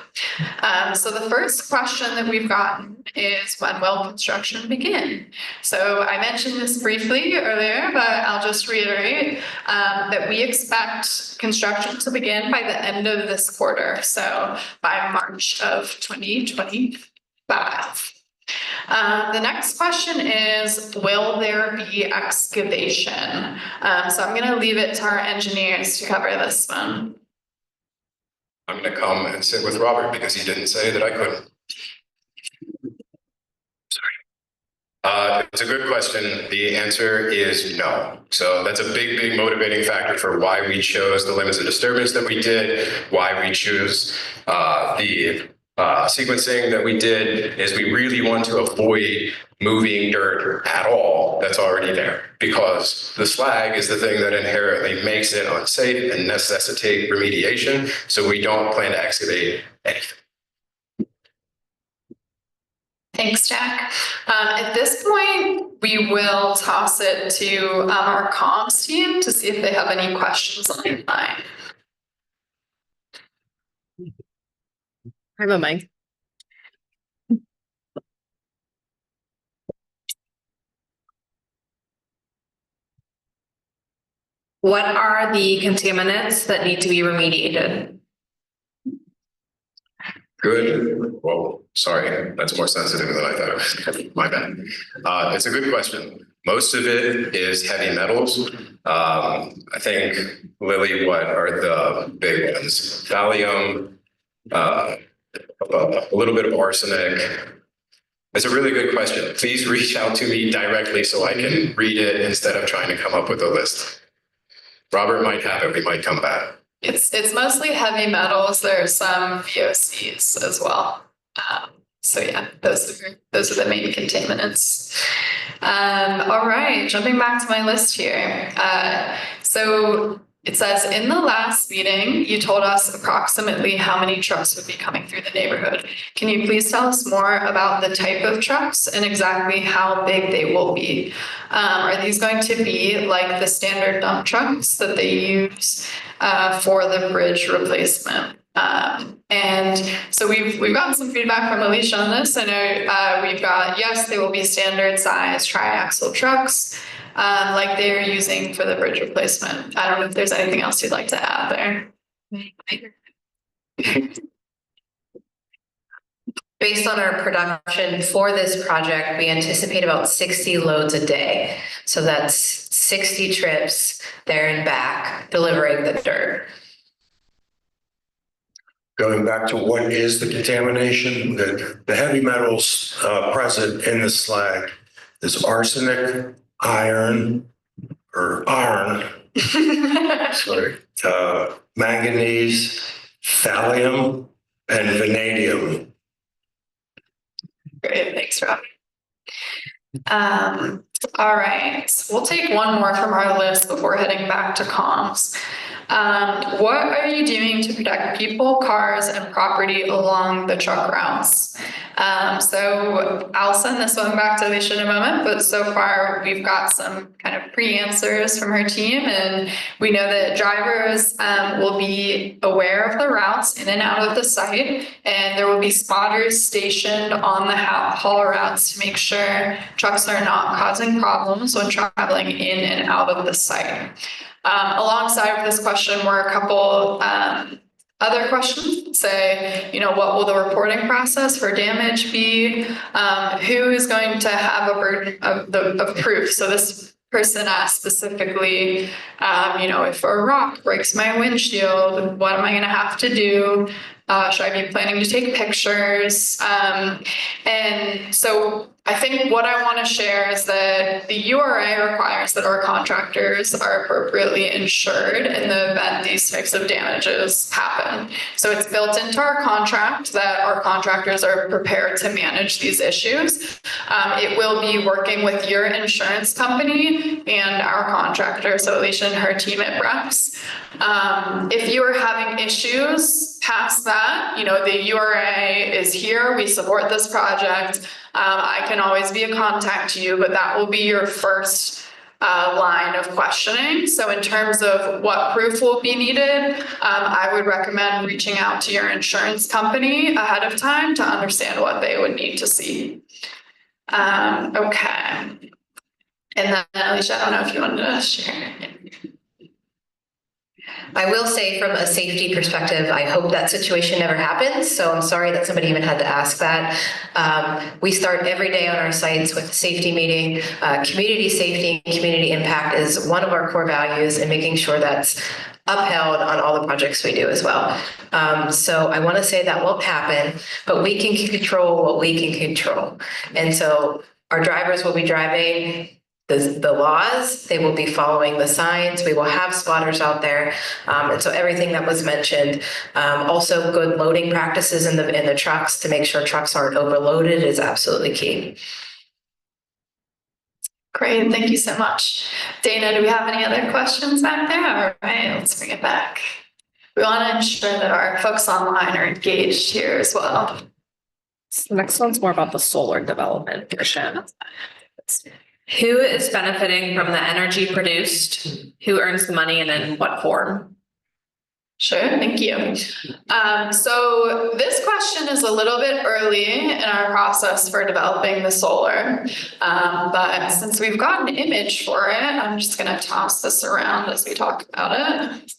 So the first question that we've gotten is, when will construction begin? So I mentioned this briefly earlier, but I'll just reiterate that we expect construction to begin by the end of this quarter, so by March of 2025. The next question is, will there be excavation? So I'm going to leave it to our engineers to cover this one. I'm going to come and sit with Robert because he didn't say that I couldn't. Sorry. It's a good question. The answer is no. So that's a big motivating factor for why we chose the limits of disturbance that we did, why we choose the sequencing that we did, is we really want to avoid moving dirt at all that's already there, because the slag is the thing that inherently makes it unsafe and necessitate remediation. So we don't plan to excavate anything. Thanks, Jack. At this point, we will toss it to our comms team to see if they have any questions on your mind. I have a mic. What are the contaminants that need to be remediated? Good. Well, sorry, that's more sensitive than I thought it was. My bad. It's a good question. Most of it is heavy metals. I think, Lily, what are the big ones? Thallium, a little bit of arsenic. It's a really good question. Please reach out to me directly so I can read it instead of trying to come up with a list. Robert might have it. We might come back. It's mostly heavy metals. There's some VOCs as well. So yeah, those are the main contaminants. All right, jumping back to my list here. So it says, in the last meeting, you told us approximately how many trucks would be coming through the neighborhood. Can you please tell us more about the type of trucks and exactly how big they will be? Are these going to be like the standard dump trucks that they use for the bridge replacement? And so we've gotten some feedback from Alicia on this. I know we've got, yes, they will be standard size triaxle trucks, like they're using for the bridge replacement. I don't know if there's anything else you'd like to add there. Based on our production for this project, we anticipate about 60 loads a day. So that's 60 trips there and back delivering the dirt. going back to what is the contamination, the heavy metals present in the slag is arsenic, iron, sorry, manganese, thallium, and vanadium. Great, thanks, Rob. All right, we'll take one more from our list before heading back to comms. What are you doing to protect people, cars, and property along the truck routes? So I'll send this one back to Alicia in a moment, but so far we've got some kind of pre-answers from her team, and we know that drivers will be aware of the routes in and out of the site, and there will be spotters stationed on the haul routes to make sure trucks are not causing problems when traveling in and out of the site. Alongside of this question were a couple other questions. Say, what will the reporting process for damage be? Who is going to have a burden of proof? So this person asked specifically, if a rock breaks my windshield, what am I going to have to do? Should I be planning to take pictures? And so I think what I want to share is that the URA requires that our contractors are appropriately insured in the event these types of damages happen. So it's built into our contract that our contractors are prepared to manage these issues. It will be working with your insurance company and our contractor, so Alicia and her team at Brex. If you are having issues past that, the URA is here. We support this project. I can always be a contact to you, but that will be your first line of questioning. So in terms of what proof will be needed, I would recommend reaching out to your insurance company ahead of time to understand what they would need to see. Okay. And then Alicia, I don't know if you wanted to share. I will say from a safety perspective, I hope that situation never happens. So I'm sorry that somebody even had to ask that. We start every day on our sites with a safety meeting. Community safety and community impact is one of our core values, and making sure that's upheld on all the projects we do as well. So I want to say that won't happen, but we can control what we can control. And so our drivers will be driving the laws, they will be following the signs, we will have spotters out there. And so everything that was mentioned, also good loading practices in the trucks to make sure trucks aren't overloaded is absolutely key. Great, thank you so much. Dana, do we have any other questions back there? All right, let's bring it back. We want to ensure that our folks online are engaged here as well. The next one's more about the solar development portion. Who is benefiting from the energy produced? Who earns the money and in what form? Sure, thank you. So this question is a little bit early in our process for developing the solar, but since we've got an image for it, I'm just going to toss this around as we talk about it.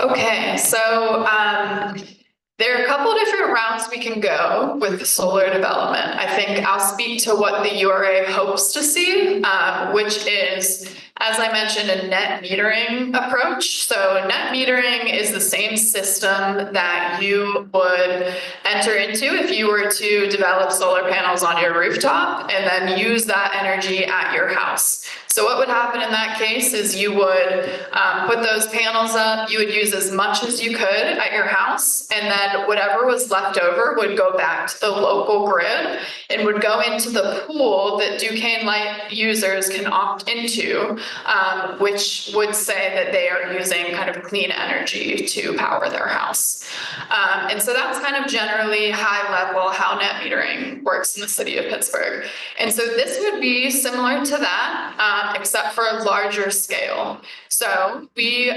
Okay, so there are a couple of different routes we can go with the solar development. I think I'll speak to what the URA hopes to see, which is, as I mentioned, a net metering approach. So net metering is the same system that you would enter into if you were to develop solar panels on your rooftop and then use that energy at your house. So what would happen in that case is you would put those panels up, you would use as much as you could at your house, and then whatever was left over would go back to the local grid and would go into the pool that Duquesne Light users can opt into, which would say that they are using kind of clean energy to power their house. And so that's kind of generally high level how net metering works in the city of Pittsburgh. And so this would be similar to that, except for a larger scale. So we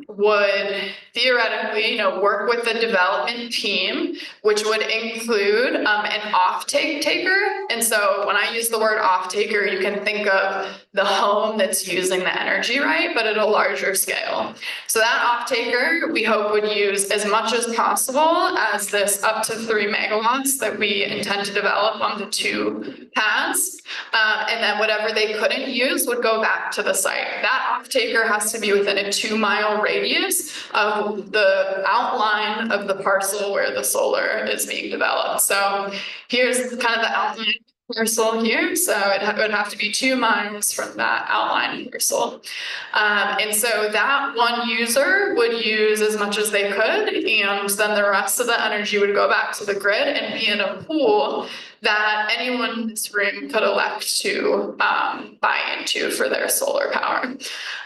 would theoretically, work with the development team, which would include an offtake taker. And so when I use the word off taker, you can think of the home that's using the energy, right? But at a larger scale. So that off taker, we hope would use as much as possible as this up to 3 megawatts that we intend to develop on the 2 pads. And then whatever they couldn't use, use would go back to the site. That off-taker has to be within a 2-mile radius of the outline of the parcel where the solar is being developed. So here's kind of the outline parcel here, so it would have to be 2 miles from that outline parcel. And so that one user would use as much as they could, and then the rest of the energy would go back to the grid and be in a pool that anyone in this room could elect to buy into for their solar power.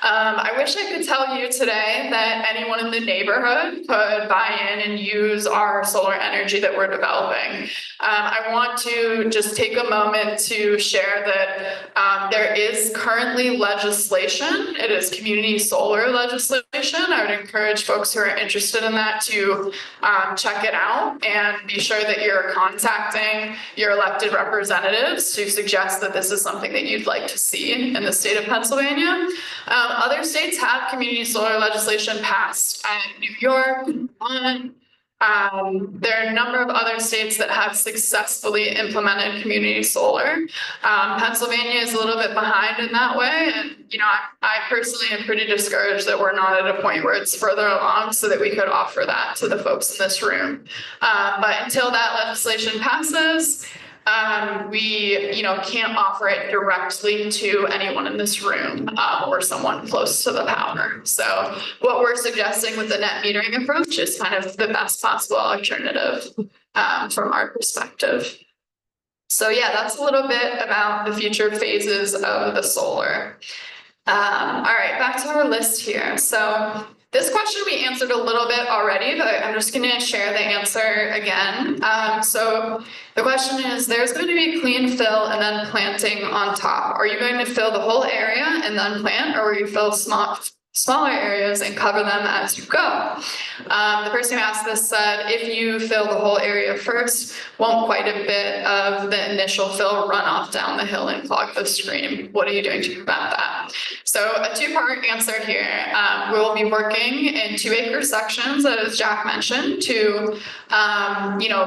I wish I could tell you today that anyone in the neighborhood could buy in and use our solar energy that we're developing. I want to just take a moment to share that there is currently legislation. It is community solar legislation. I would encourage folks who are interested in that to check it out and be sure that you're contacting your elected representatives to suggest that this is something that you'd like to see in the state of Pennsylvania. Other states have community solar legislation passed. New York, there are a number of other states that have successfully implemented community solar. Pennsylvania is a little bit behind in that way. And, I personally am pretty discouraged that we're not at a point where it's further along so that we could offer that to the folks in this room. But until that legislation passes, we, can't offer it directly to anyone in this room or someone close to the power. So what we're suggesting with the net metering approach is kind of the best possible alternative from our perspective. So yeah, that's a little bit about the future phases of the solar. All right, back to our list here. So this question we answered a little bit already, but I'm just going to share the answer again. So the question is, there's going to be clean fill and then planting on top. Are you going to fill the whole area and then plant, or will you fill smaller areas and cover them as you go? The person who asked this said, if you fill the whole area first, won't quite a bit of the initial fill run off down the hill and clog the stream? What are you doing to prevent that? So a 2-part answer here. We'll be working in 2-acre sections, as Jack mentioned, to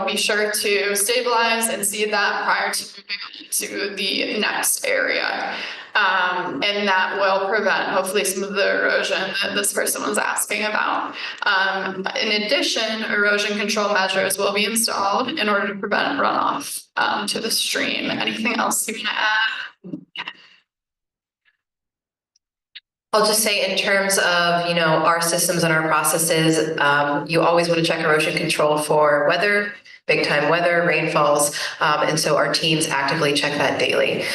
be sure to stabilize and seed that prior to moving to the next area. And that will prevent hopefully some of the erosion that this person was asking about. In addition, erosion control measures will be installed in order to prevent runoff to the stream. Anything else you want to add? I'll just say in terms of, our systems and our processes, you always want to check erosion control for weather, big time weather, rainfalls. And so our teams actively check that daily.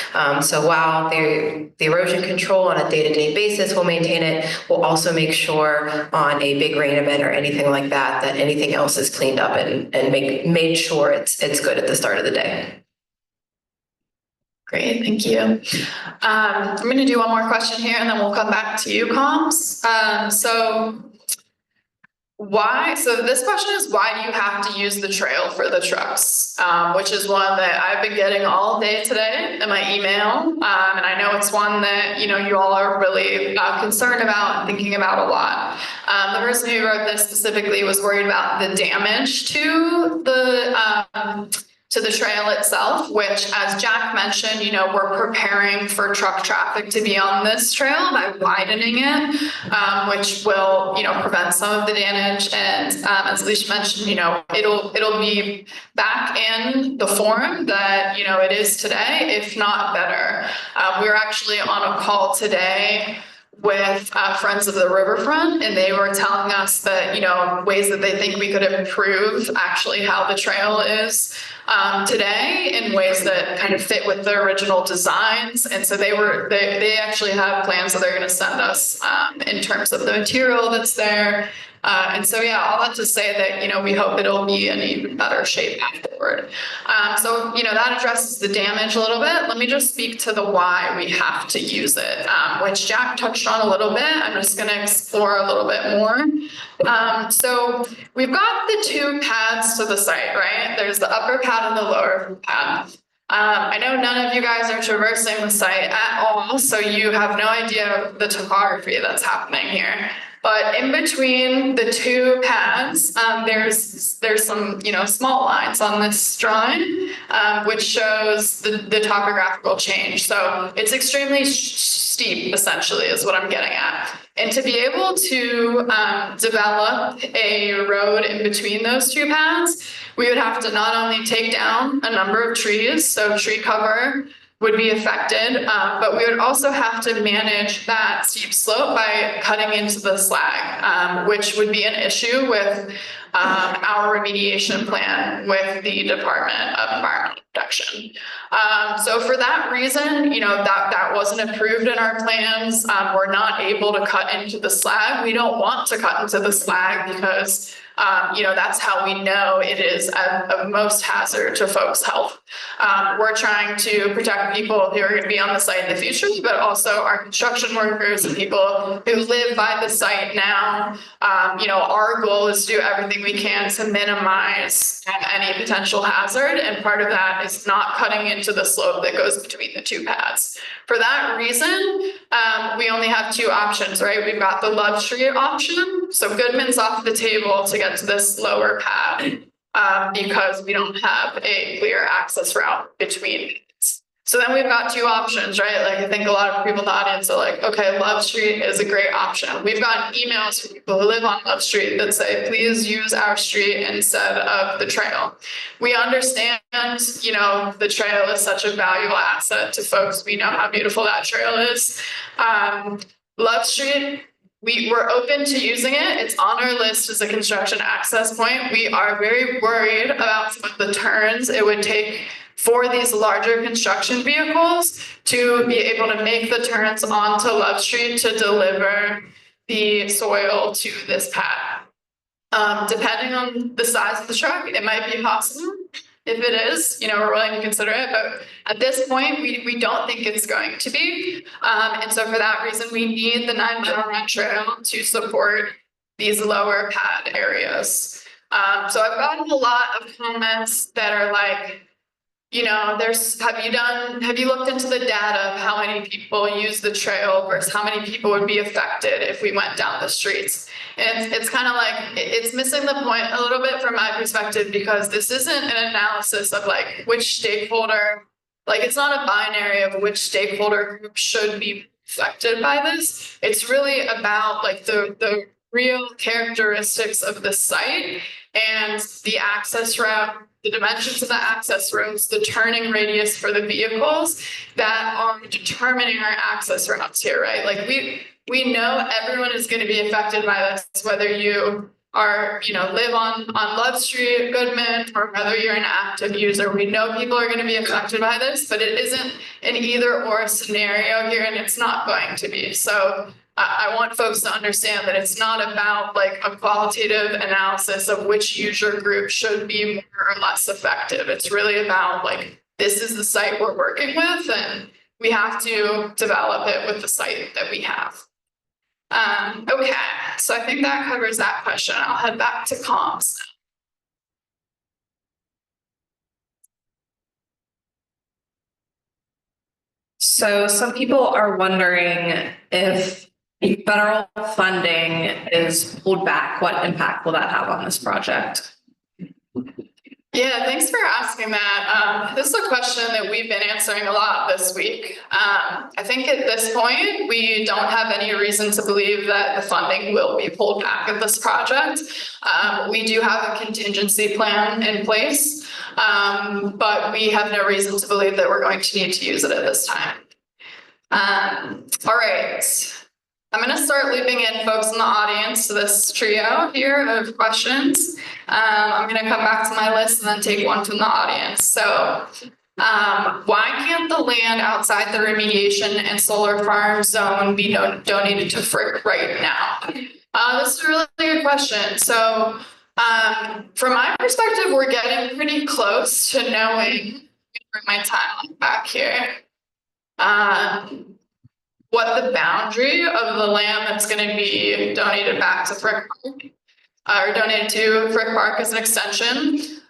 So while the erosion control on a day-to-day basis will maintain it, we'll also make sure on a big rain event or anything like that, that anything else is cleaned up and made sure it's good at the start of the day. Great, thank you. I'm going to do one more question here and then we'll come back to you, Comms. So this question is, why do you have to use the trail for the trucks? Which is one that I've been getting all day today in my email. And I know it's one that, you all are really concerned about and thinking about a lot. The person who wrote this specifically was worried about the damage to the trail itself, which, as Jack mentioned, we're preparing for truck traffic to be on this trail by widening it, which will, prevent some of the damage. And as Alicia mentioned, it'll be back in the form that, it is today, if not better. We were actually on a call today with Friends of the Riverfront, and they were telling us that, ways that they think we could improve actually how the trail is today in ways that kind of fit with the original designs. And so they actually have plans that they're going to send us in terms of the material that's there. And so, yeah, all that to say that, we hope it'll be in even better shape afterward. So, that addresses the damage a little bit. Let me just speak to the why we have to use it, which Jack touched on a little bit. I'm just going to explore a little bit more. So we've got the 2 paths to the site, right? There's the upper pad and the lower pad. I know none of you guys are traversing the site at all, so you have no idea of the topography that's happening here. But in between the two pads, there's some, small lines on this drawing, which shows the topographical change. So it's extremely steep, essentially, is what I'm getting at. And to be able to develop a road in between those two paths, we would have to not only take down a number of trees, so tree cover would be affected, but we would also have to manage that steep slope by cutting into the slag, which would be an issue with our remediation plan with the Department of Environmental Protection. So for that reason, that wasn't approved in our plans. We're not able to cut into the slag. We don't want to cut into the slag because that's how we know it is of most hazard to folks' health. We're trying to protect people who are going to be on the site in the future, but also our construction workers and people who live by the site now. Our goal is to do everything we can to minimize any potential hazard, and part of that is not cutting into the slope that goes between the two paths. For that reason, we only have two options, right? We've got the Love Street option. So Goodman's off the table to get to this lower pad because we don't have a clear access route between. So then we've got two options, right? Like, I think a lot of people in the audience are like, okay, Love Street is a great option. We've got emails from people who live on Love Street that say, please use our street instead of the trail. We understand, the trail is such a valuable asset to folks. We know how beautiful that trail is. Love Street, we're open to using it. It's on our list as a construction access point. We are very worried about some of the turns it would take for these larger construction vehicles to be able to make the turns onto Love Street to deliver the soil to this pad. Depending on the size of the truck, it might be possible. If it is, we're willing to consider it, but at this point, we don't think it's going to be. And so for that reason, we need the 9 mile run trail to support these lower pad areas. So I've gotten a lot of comments that are like, have you looked into the data of how many people use the trail versus how many people would be affected if we went down the streets? And it's kind of like, it's missing the point a little bit from my perspective, because this isn't an analysis of like which stakeholder, like it's not a binary of which stakeholder group should be affected by this. It's really about like the real characteristics of the site and the access route, the dimensions of the access roads, the turning radius for the vehicles that are determining our access routes here, right? Like we know everyone is going to be affected by this, whether you are, live on Love Street, Goodman, or whether you're an active user. We know people are going to be affected by this, but it isn't an either or scenario here, and it's not going to be. So I want folks to understand that it's not about like a qualitative analysis of which user group should be more or less effective. It's really about like, this is the site we're working with, and we have to develop it with the site that we have. Okay, so I think that covers that question. I'll head back to comms now. So some people are wondering if federal funding is pulled back, what impact will that have on this project? Yeah, thanks for asking that. This is a question that we've been answering a lot this week. I think at this point, we don't have any reason to believe that the funding will be pulled back of this project. We do have a contingency plan in place, but we have no reason to believe that we're going to need to use it at this time. All right. I'm going to start looping in folks in the audience to this trio here of questions. I'm going to come back to my list and then take one from the audience. So why can't the land outside the remediation and solar farm zone be donated to Frick right now? This is a really good question. So from my perspective, we're getting pretty close to knowing, bring my timeline back here, what the boundary of the land that's going to be donated back to Frick Park, or donated to Frick Park as an extension,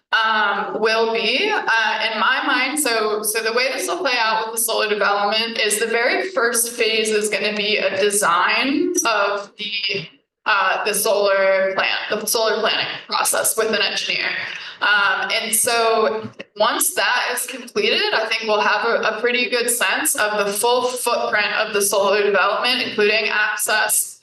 will be. In my mind, so the way this will play out with the solar development is the very first phase is going to be a design of the the solar planning process with an engineer. And so once that is completed, I think we'll have a pretty good sense of the full footprint of the solar development, including access,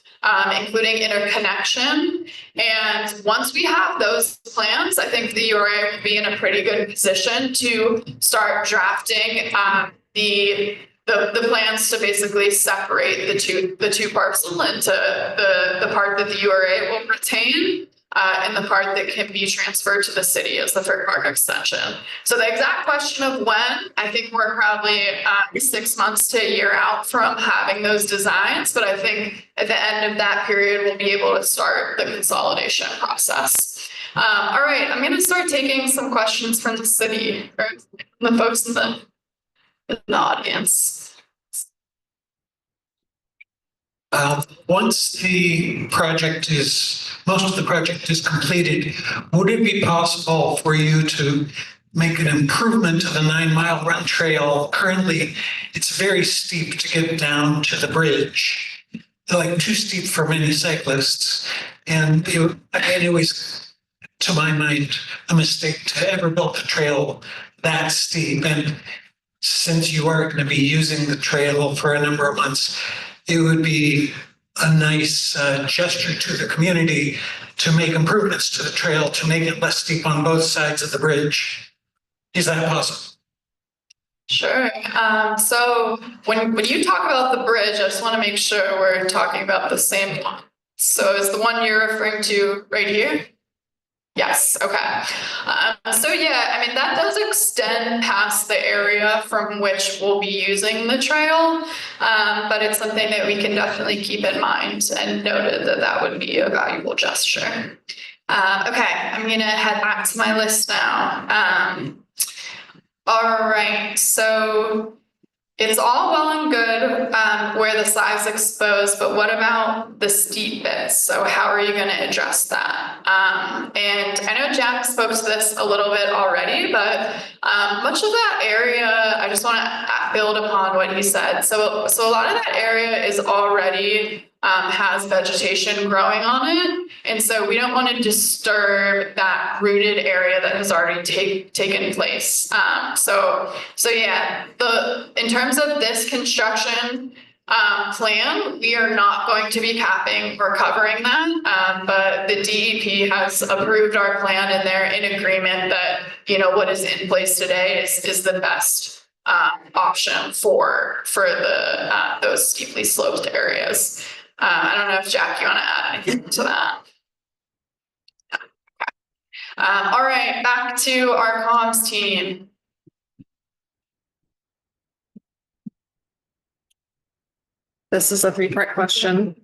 including interconnection. And once we have those plans, I think the URA will be in a pretty good position to start drafting the plans to basically separate the two parcels into the part that the URA will retain and the part that can be transferred to the city as the Frick Park extension. So the exact question of when, I think we're probably 6 months to a year out from having those designs, but I think at the end of that period, we'll be able to start the consolidation process. All right, I'm gonna start taking some questions from the city, or the folks in the audience. Once most of the project is completed, would it be possible for you to make an improvement to the 9-mile run trail? Currently, it's very steep to get down to the bridge, like too steep for many cyclists. And it was, to my mind, a mistake to ever build a trail that steep. And since you are going to be using the trail for a number of months, it would be a nice gesture to the community to make improvements to the trail to make it less steep on both sides of the bridge. Is that possible? Sure. So when you talk about the bridge, I just want to make sure we're talking about the same one. So is the one you're referring to right here? Yes, okay. So yeah, I mean, that does extend past the area from which we'll be using the trail, but it's something that we can definitely keep in mind and noted that would be a valuable gesture. Okay, I'm gonna head back to my list now. All right, so it's all well and good where the side's exposed, but what about the steep bits? So how are you going to address that? And I know Jack spoke to this a little bit already, but much of that area, I just want to build upon what he said. So a lot of that area is already has vegetation growing on it. And so we don't want to disturb that rooted area that has already taken place. So yeah, in terms of this construction plan, we are not going to be capping or covering that. But the DEP has approved our plan and they're in agreement that, you know, what is in place today is the best option for those steeply sloped areas. I don't know if Jack, you want to add anything to that? All right, back to our comms team. This is a 3-part question.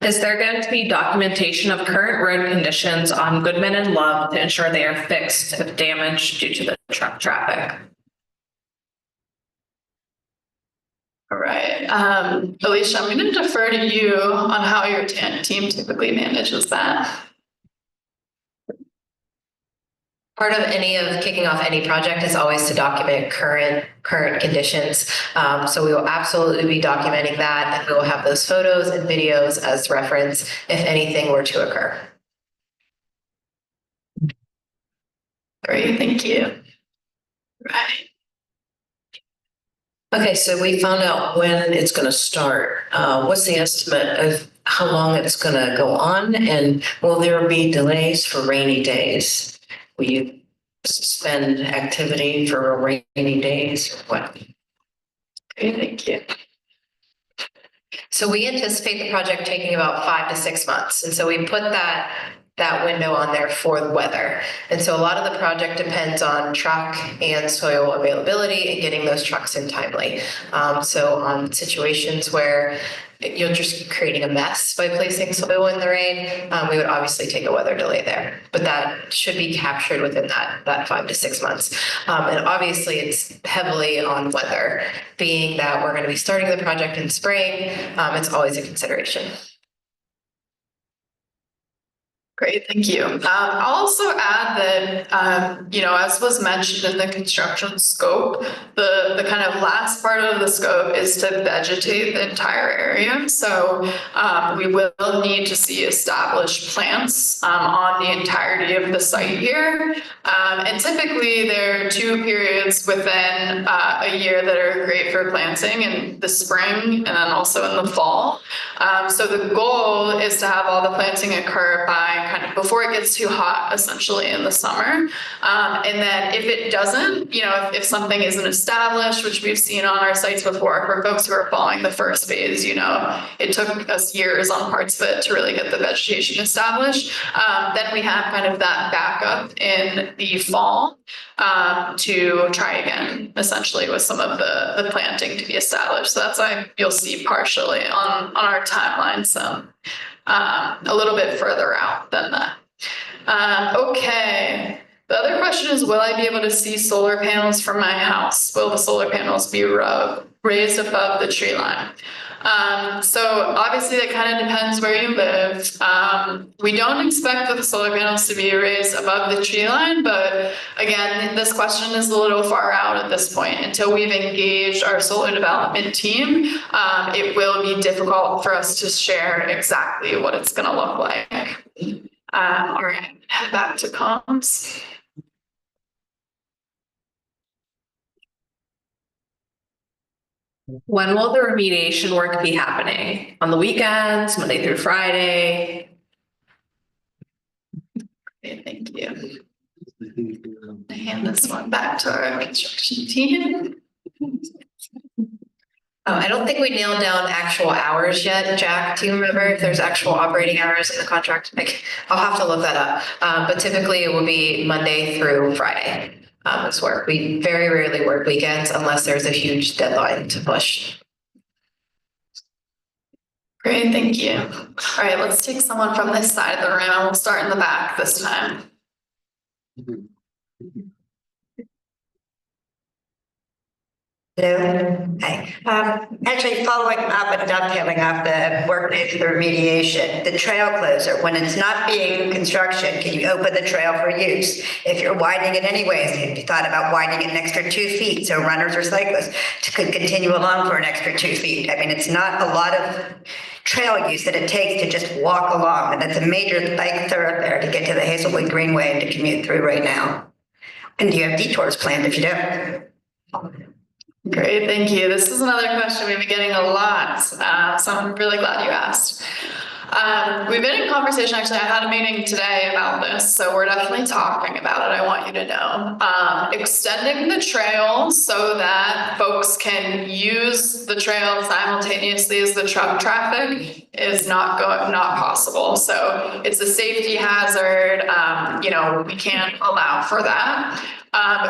Is there going to be documentation of current road conditions on Goodman and Love to ensure they are fixed if damaged due to the truck traffic? All right, Alicia, I'm going to defer to you on how your team typically manages that. Part of kicking off any project is always to document current conditions. So we will absolutely be documenting that, and we will have those photos and videos as reference if anything were to occur. Great, thank you. Right. Okay, so we found out when it's going to start. What's the estimate of how long it's going to go on? And will there be delays for rainy days? Will you suspend activity for rainy days or what? Okay, thank you. So we anticipate the project taking about 5 to 6 months. And so we put that window on there for the weather. And so a lot of the project depends on truck and soil availability and getting those trucks in timely. So on situations where you're just creating a mess by placing soil in the rain, we would obviously take a weather delay there. But that should be captured within that 5 to 6 months. And obviously it's heavily on weather, being that we're going to be starting the project in spring. It's always a consideration. Great, thank you. I'll also add that, as was mentioned in the construction scope, the kind of last part of the scope is to vegetate the entire area. So we will need to see established plants on the entirety of the site here. And typically there are 2 periods within a year that are great for planting, in the spring and then also in the fall. So the goal is to have all the planting occur by kind of before it gets too hot, essentially in the summer. And then if it doesn't, if something isn't established, which we've seen on our sites before for folks who are following the first phase, it took us years on parts of it to really get the vegetation established. Then we have kind of that backup in the fall to try again, essentially with some of the planting to be established. So that's why you'll see partially on our timeline some a little bit further out than that. Okay. The other question is, will I be able to see solar panels from my house? Will the solar panels be raised above the tree line? So obviously that kind of depends where you live. We don't expect the solar panels to be raised above the tree line, but again, this question is a little far out at this point. Until we've engaged our solar development team, it will be difficult for us to share exactly what it's going to look like. All right, head back to comms. When will the remediation work be happening? On the weekends, Monday through Friday? Okay, thank you. I hand this one back to our construction team. I don't think we nailed down actual hours yet. Jack, do you remember if there's actual operating hours in the contract? I'll have to look that up. But typically it will be Monday through Friday. This work. We very rarely work weekends unless there's a huge deadline to push. Great, thank you. All right, let's take someone from this side of the room. We'll start in the back this time. Hello. Hi. Actually, following up and dovetailing off the work related to the remediation, the trail closer, when it's not being construction, can you open the trail for use? If you're widening it anyways, have you thought about widening it an extra 2 feet so runners or cyclists could continue along for an extra 2 feet? I mean, it's not a lot of trail use that it takes to just walk along, and that's a major bike thoroughfare to get to the Hazelwood Greenway and to commute through right now. And do you have detours planned if you don't? Great, thank you. This is another question we've been getting a lot, so I'm really glad you asked. We've been in conversation, actually, I had a meeting today about this, so we're definitely talking about it, I want you to know. Extending the trail so that folks can use the trail simultaneously as the truck traffic is not possible. So it's a safety hazard, we can't allow for that.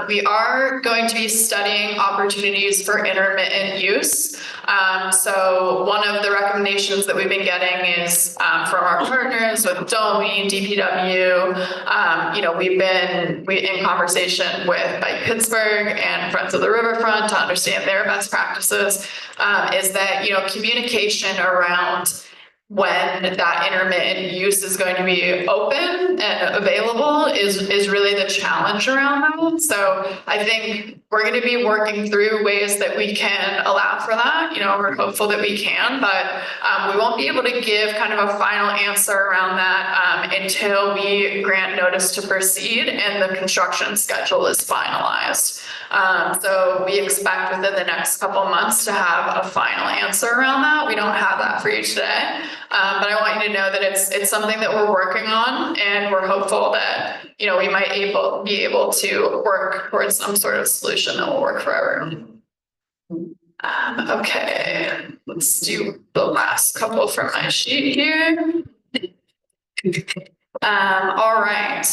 We are going to be studying opportunities for intermittent use. So one of the recommendations that we've been getting is from our partners with DOMI, DPW. We've been in conversation with Pittsburgh and Friends of the Riverfront to understand their best practices. Is that communication around when that intermittent use is going to be open and available is really the challenge around that. So I think we're going to be working through ways that we can allow for that. We're hopeful that we can, but we won't be able to give kind of a final answer around that until we grant notice to proceed and the construction schedule is finalized. So we expect within the next couple months to have a final answer around that. We don't have that for you today, but I want you to know that it's something that we're working on, and we're hopeful that we might be able to work towards some sort of solution that will work for everyone. Okay, let's do the last couple from my sheet here. All right.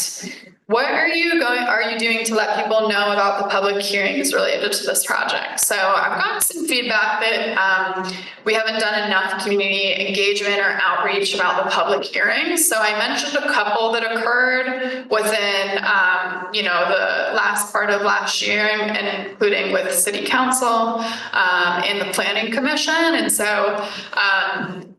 What are you doing to let people know about the public hearings related to this project? So I've gotten some feedback that we haven't done enough community engagement or outreach about the public hearings. So I mentioned a couple that occurred within, the last part of last year, and including with City Council and the Planning Commission. And so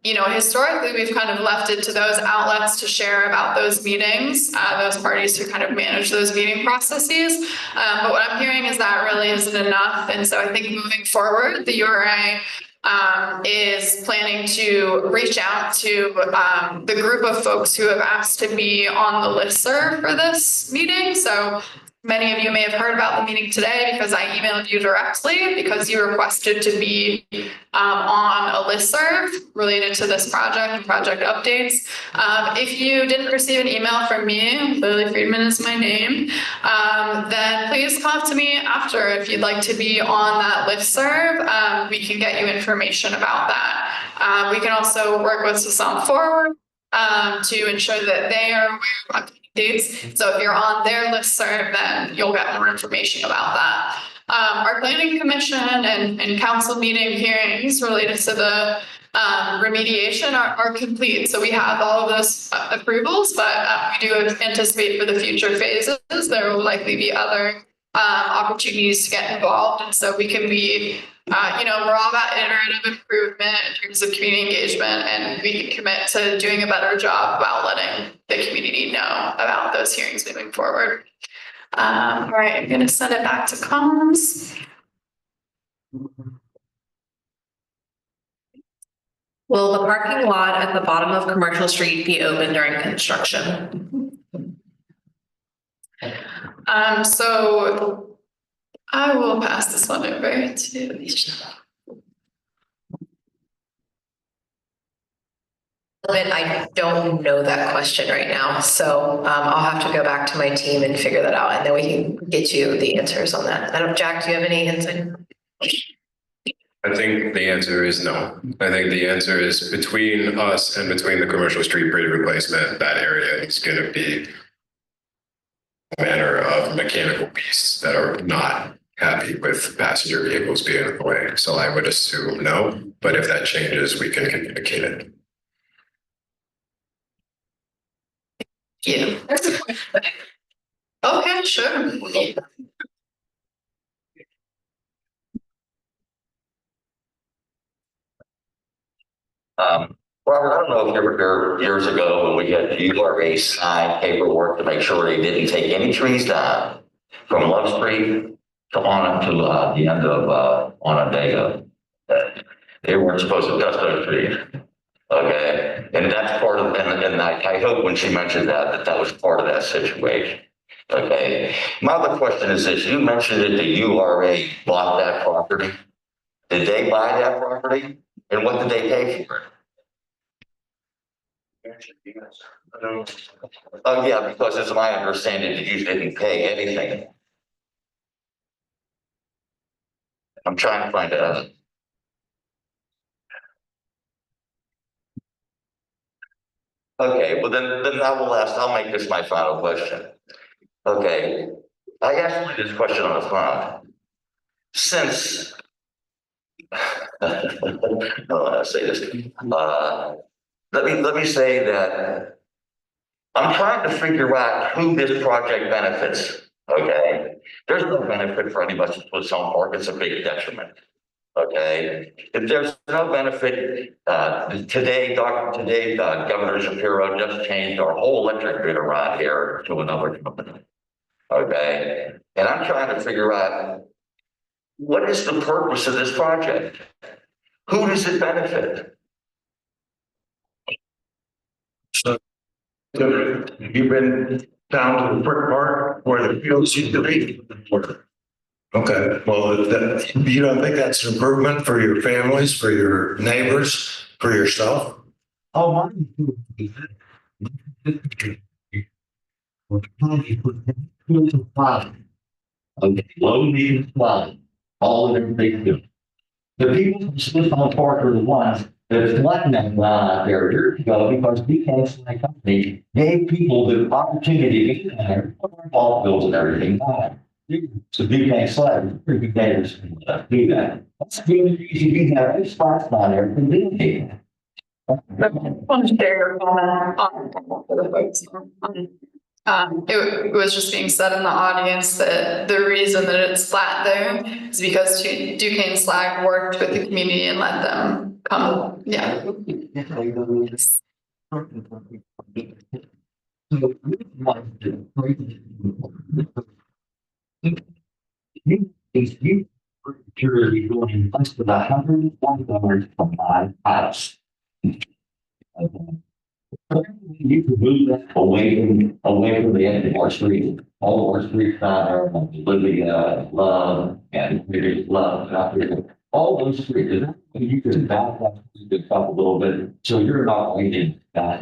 Historically, we've kind of left it to those outlets to share about those meetings, those parties who kind of manage those meeting processes. But what I'm hearing is that really isn't enough. And so I think moving forward, the URA is planning to reach out to the group of folks who have asked to be on the listserv for this meeting. So many of you may have heard about the meeting today because I emailed you directly because you requested to be on a listserv related to this project and project updates. If you didn't receive an email from me, Lily Friedman is my name, then please come up to me after if you'd like to be on that listserv. We can get you information about that. We can also work with Swisshelm Forward to ensure that they are aware of dates. So if you're on their listserv, then you'll get more information about that. Our planning commission and council meeting hearings related to the remediation are complete. So we have all of those approvals, but we do anticipate for the future phases, there will likely be other opportunities to get involved. And so we can be, we're all about iterative improvement in terms of community engagement, and we can commit to doing a better job about letting the community know about those hearings moving forward. All right, I'm going to send it back to comms. Will the parking lot at the bottom of Commercial Street be open during construction? So I will pass this one over to Alicia. I don't know that question right now, so I'll have to go back to my team and figure that out, and then we can get you the answers on that. Jack, do you have any insight? I think the answer is no. I think the answer is between us and between the Commercial Street bridge replacement, that area is going to be a manner of mechanical beasts that are not happy with passenger vehicles being in the way. So I would assume no, but if that changes, we can communicate it. Yeah. Okay, sure. Robert, I don't know if you were there years ago when we had the URA sign paperwork to make sure they didn't take any trees down from Love Street to on to the end of Onondaga. They weren't supposed to touch those trees. Okay, and that's part of, and I hope when she mentioned that was part of that situation. Okay, my other question is this: you mentioned that the URA bought that property. Did they buy that property, and what did they pay for it? Oh yeah, because it's my understanding that you didn't pay anything. I'm trying to find out. Okay, well then I will ask, I'll make this my final question. Okay, I asked you this question on the phone. Since, I don't know how to say this. Let me say that I'm trying to figure out who this project benefits, okay? There's no benefit for anybody with some park, it's a big detriment. Okay, if there's no benefit, today Governor Shapiro just changed our whole electric grid around here to another company. Okay, and I'm trying to figure out what is the purpose of this project? Who does it benefit? So you've been down to the brick park where the fields used to be? Okay, well, you don't think that's an improvement for your families, for your neighbors, for yourself? Oh, my. Okay, low, medium, flat, all of them big deal. The people from Swisshelm Park are the ones that's letting them out there years ago because we can't my company gave people the opportunity to get in there, put their ball fields and everything on. So big gang sled, pretty big neighbors can do that. That's really easy. You have those spots down there for doing I want to share your comment on for the folks on It was just being said in the audience that the reason that it's flat there is because Duquesne Slag worked with the community and let them come, yeah. You're doing less than $101 from my house. You can move that away from the end of our street, all of our street side, Libby, Love, and there's Love out there. All those streets, you can back that up a little bit, so you're not waiting back.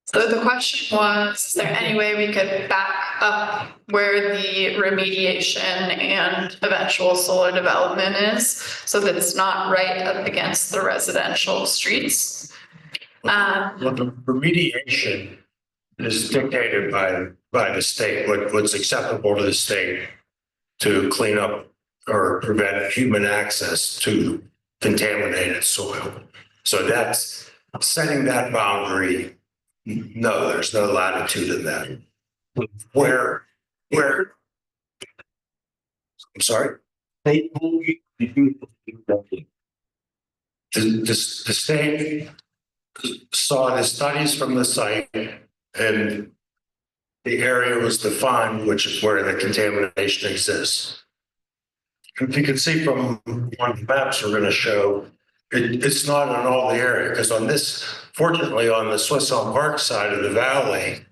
So the question was, is there any way we could back up where the remediation and eventual solar development is so that it's not right up against the residential streets? Well, the remediation is dictated by the state, what's acceptable to the state to clean up or prevent human access to contaminated soil. So that's setting that boundary. No, there's no latitude in that. Where, I'm sorry? The state saw the studies from the site and the area was defined, which is where the contamination exists. If you can see from one of the maps we're going to show, it's not in all the area, because on this, fortunately, on the Swisshelm Park side of the valley,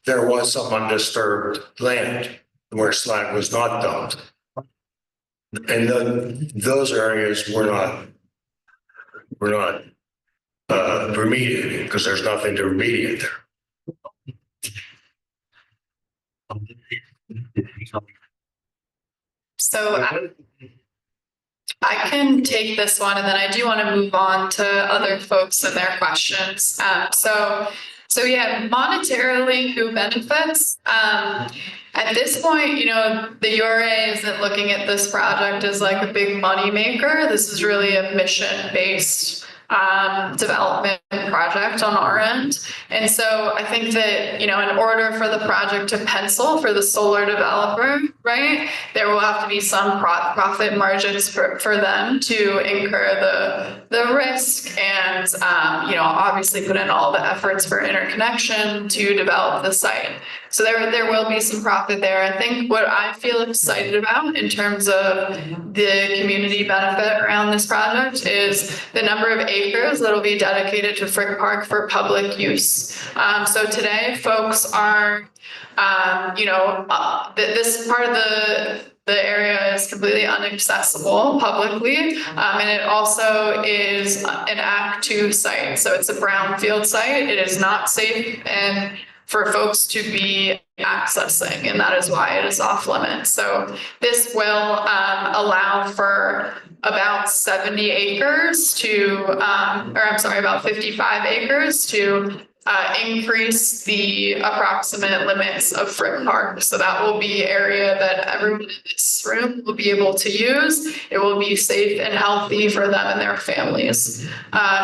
there was some undisturbed land where slag was not dumped. And then those areas were not remediated because there's nothing to remediate there. So I can take this one, and then I do want to move on to other folks and their questions. So yeah, monetarily, who benefits? At this point, the URA isn't looking at this project as like a big money maker. This is really a mission-based development project on our end. And so I think that, in order for the project to pencil for the solar developer, right, there will have to be some profit margins for them to incur the risk and, obviously put in all the efforts for interconnection to develop the site. So there will be some profit there. I think what I feel excited about in terms of the community benefit around this project is the number of acres that will be dedicated to Frick Park for public use. So today, folks are, this part of the area is completely inaccessible publicly, and it also is an Act 2 site. So it's a brownfield site. It is not safe and for folks to be accessing, and that is why it is off limits. So this will allow for about 70 acres to, about 55 acres to increase the approximate limits of Frick Park. So that will be area that everyone in this room will be able to use. It will be safe and healthy for them and their families.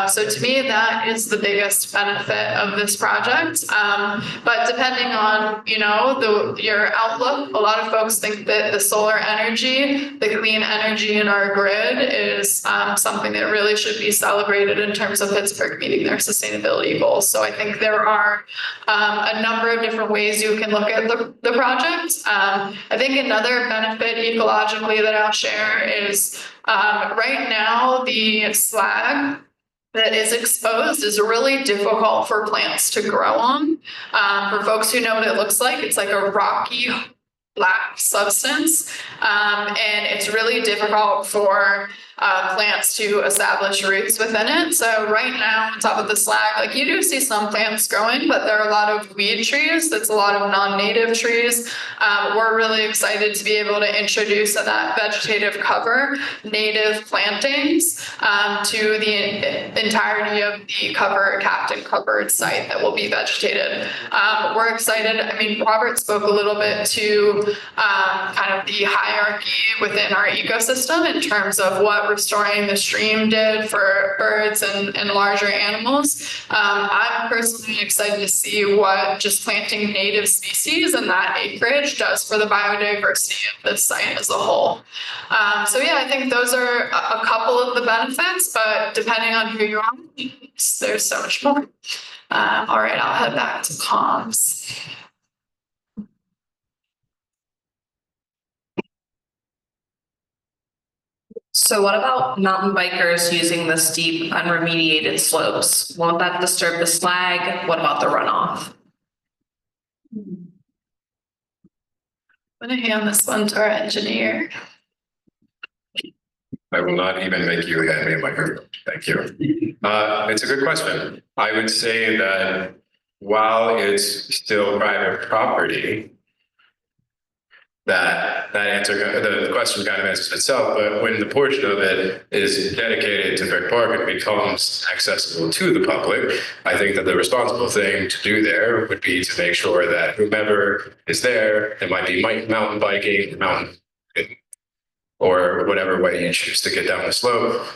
So to me, that is the biggest benefit of this project. But depending on, your outlook, a lot of folks think that the solar energy, the clean energy in our grid is something that really should be celebrated in terms of Pittsburgh meeting their sustainability goals. So I think there are a number of different ways you can look at the project. I think another benefit ecologically that I'll share is right now the slag that is exposed is really difficult for plants to grow on. For folks who know what it looks like, it's like a rocky black substance, and it's really difficult for plants to establish roots within it. So right now on top of the slag, you do see some plants growing, but there are a lot of weed trees. That's a lot of non-native trees. We're really excited to be able to introduce in that vegetative cover native plantings to the entirety of the capped and covered site that will be vegetated. We're excited. Robert spoke a little bit to kind of the hierarchy within our ecosystem in terms of what restoring the stream did for birds and larger animals. I'm personally excited to see what just planting native species in that acreage does for the biodiversity of this site as a whole. So yeah, I think those are a couple of the benefits, but depending on who you are, there's so much more. All right, I'll head back to comms. So what about mountain bikers using the steep unremediated slopes? Won't that disturb the slag? What about the runoff? I'm gonna hand this one to our engineer. I will not even make you hand me a microphone. Thank you. It's a good question. I would say that while it's still private property, that answer, the question kind of answers itself, but when the portion of it is dedicated to Frick Park and becomes accessible to the public, I think that the responsible thing to do there would be to make sure that whomever is there, it might be mountain biking, or whatever way you choose to get down the slope,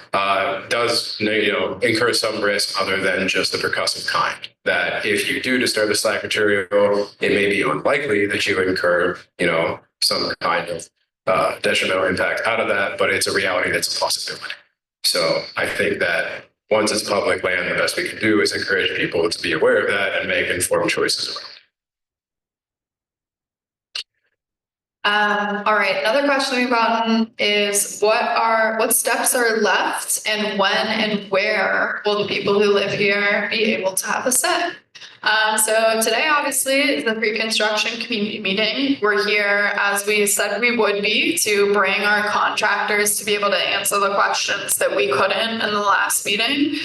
does incur some risk other than just the percussive kind. That if you do disturb the slag material, it may be unlikely that you incur, some kind of detrimental impact out of that, but it's a reality that's a possibility. So I think that once it's public land, the best we can do is encourage people to be aware of that and make informed choices around it. All right, another question we've gotten is what steps are left and when and where will the people who live here be able to have a say? So today obviously is the pre-construction community meeting. We're here as we said we would be to bring our contractors to be able to answer the questions that we couldn't in the last meeting.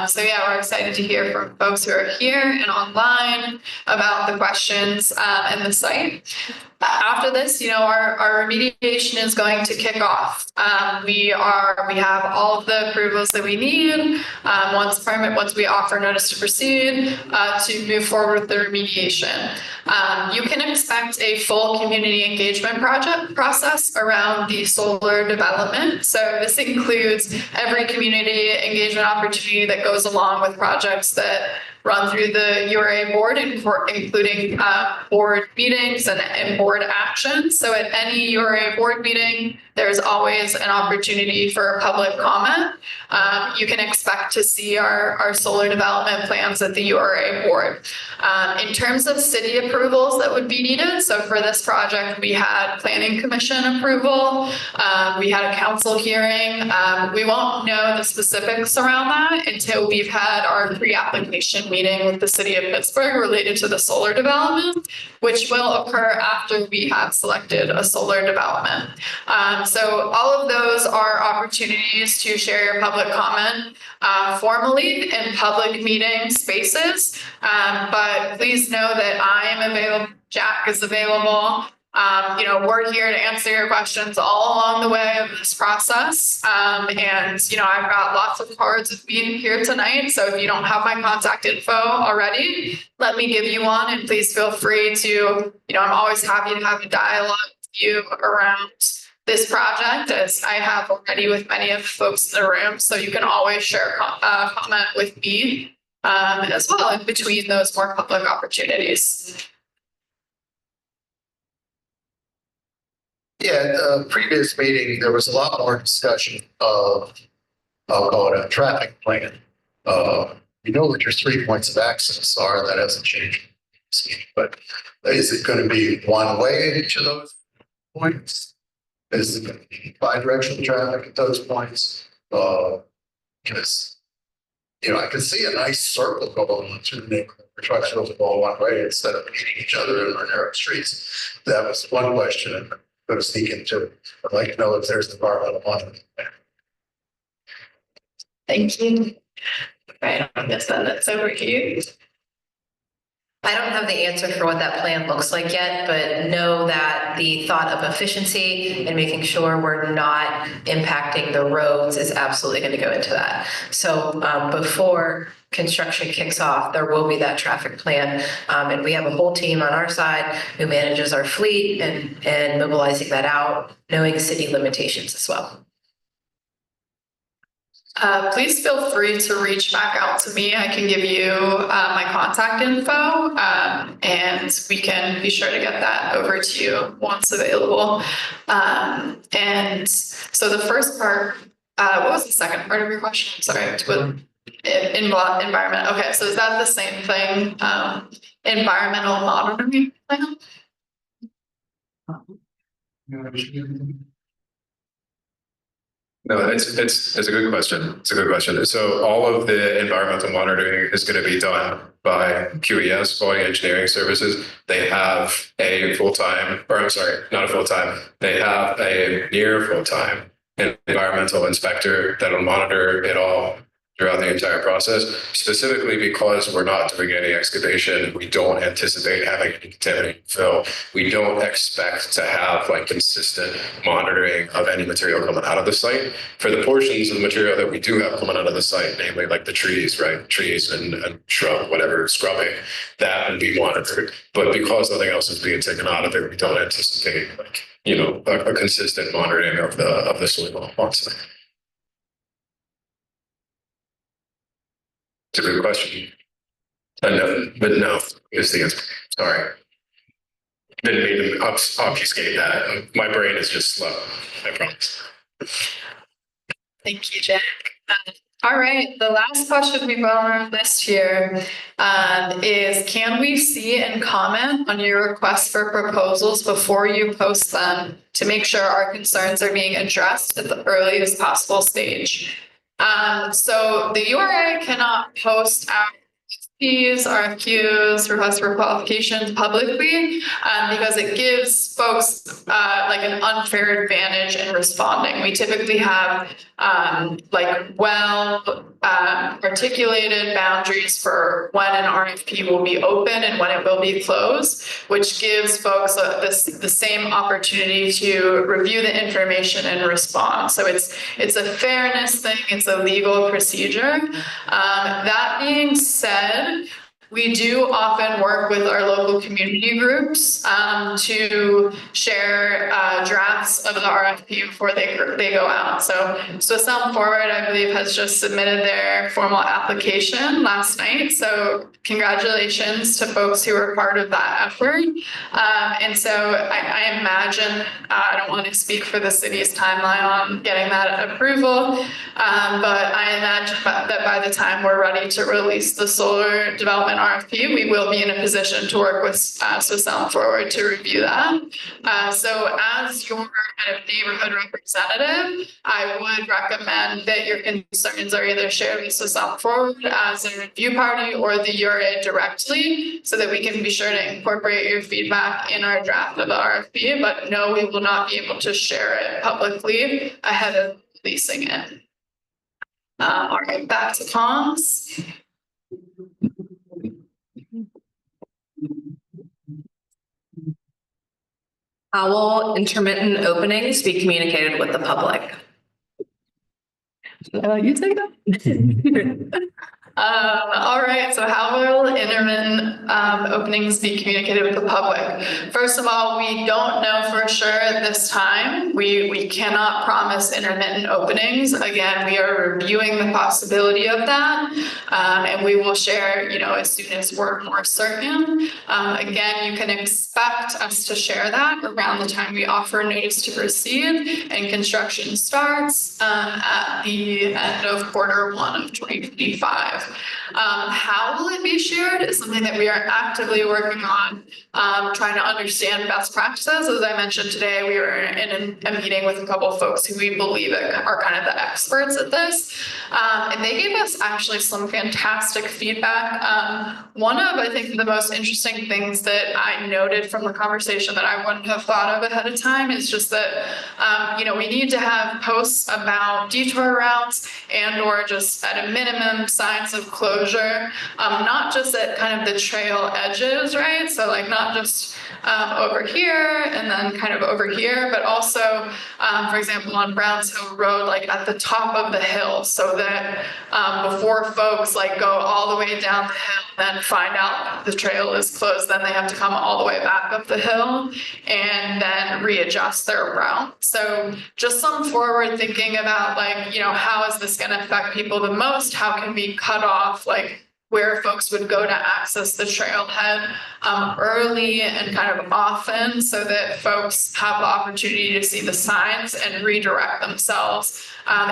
So yeah, we're excited to hear from folks who are here and online about the questions and the site. After this, our remediation is going to kick off. We have all of the approvals that we need once we offer notice to proceed to move forward with the remediation. You can expect a full community engagement process around the solar development. So this includes every community engagement opportunity that goes along with projects that run through the URA board, including board meetings and board actions. So at any URA board meeting, there's always an opportunity for public comment. You can expect to see our solar development plans at the URA board. In terms of city approvals that would be needed, so for this project, we had planning commission approval. We had a council hearing. We won't know the specifics around that until we've had our pre-application meeting with the city of Pittsburgh related to the solar development, which will occur after we have selected a solar development. So all of those are opportunities to share your public comment formally in public meeting spaces. But please know that I am available, Jack is available. We're here to answer your questions all along the way of this process. And I've got lots of cards with me here tonight. So if you don't have my contact info already, let me give you one, and please feel free to, I'm always happy to have a dialogue with you around this project, as I have already with many of the folks in the room. So you can always share a comment with me as well in between those more public opportunities. Yeah, the previous meeting, there was a lot more discussion of, I'll call it a traffic plan. You know what your 3 points of access are, that hasn't changed. But is it going to be one way at each of those points? Is it going to be bi-directional traffic at those points? Because, I can see a nice circle going through the neighborhood where trucks will go one way instead of meeting each other in our narrow streets. That was one question I'm going to sneak into. I'd like to know if there's environmental monitoring. Thank you. Right, I guess that's over to you. I don't have the answer for what that plan looks like yet, but know that the thought of efficiency and making sure we're not impacting the roads is absolutely going to go into that. So before construction kicks off, there will be that traffic plan. And we have a whole team on our side who manages our fleet and mobilizing that out, knowing city limitations as well. Please feel free to reach back out to me. I can give you my contact info, and we can be sure to get that over to you once available. And so the first part, what was the second part of your question? Sorry, with environment. Okay, so is that the same thing? Environmental monitoring plan? No, it's a good question. It's a good question. So all of the environmental monitoring is going to be done by QES, Quality Engineering Services. They have a full-time, or I'm sorry, not a full-time. They have a near full-time environmental inspector that'll monitor it all throughout the entire process, specifically because we're not doing any excavation. We don't anticipate having any contaminated fill. We don't expect to have like consistent monitoring of any material coming out of the site. For the portions of the material that we do have coming out of the site, namely like the trees, right? Trees and shrub, whatever, scrubbing, that would be monitored. But because nothing else is being taken out of it, we don't anticipate like, you know, a consistent monitoring of the soil on site. It's a good question. But no is the answer. Sorry. Didn't mean to obfuscate that. My brain is just slow, I promise. Thank you, Jack. All right, the last question we've got on our list here is, can we see and comment on your requests for proposals before you post them to make sure our concerns are being addressed at the earliest possible stage? So the URA cannot post RFQs, requests for qualifications publicly, because it gives folks like an unfair advantage in responding. We typically have articulated boundaries for when an RFP will be open and when it will be closed, which gives folks the same opportunity to review the information and respond. So it's a fairness thing. It's a legal procedure. That being said, we do often work with our local community groups to share drafts of the RFP before they go out. So Swisshelm Forward, I believe, has just submitted their formal application last night. So congratulations to folks who were part of that effort. And so I imagine, I don't want to speak for the city's timeline on getting that approval, but I imagine that by the time we're ready to release the solar development RFP, we will be in a position to work with Swisshelm Forward to review that. So as your kind of neighborhood representative, I would recommend that your concerns are either shared with Swisshelm Forward as a review party or the URA directly, so that we can be sure to incorporate your feedback in our draft of the RFP. But no, we will not be able to share it publicly ahead of releasing it. All right, back to comms. How will intermittent openings be communicated with the public? You take that. All right, so how will intermittent openings be communicated with the public? First of all, we don't know for sure at this time. We cannot promise intermittent openings. Again, we are reviewing the possibility of that, and we will share, as soon as we're more certain. Again, you can expect us to share that around the time we offer notice to proceed and construction starts at the end of Q1 of 2025. How will it be shared is something that we are actively working on, trying to understand best practices. As I mentioned today, we were in a meeting with a couple of folks who we believe are kind of the experts at this. And they gave us actually some fantastic feedback. One of, I think, the most interesting things that I noted from the conversation that I wouldn't have thought of ahead of time is just that, we need to have posts about detour routes and or just at a minimum signs of closure, not just at kind of the trail edges, right? So like not just over here and then kind of over here, but also, for example, on Browns Hill Road, like at the top of the hill, so that before folks like go all the way down the hill then find out the trail is closed, then they have to come all the way back up the hill and then readjust their route. So just some forward thinking about like, you know, how is this going to affect people the most? How can we cut off like where folks would go to access the trailhead early and kind of often so that folks have the opportunity to see the signs and redirect themselves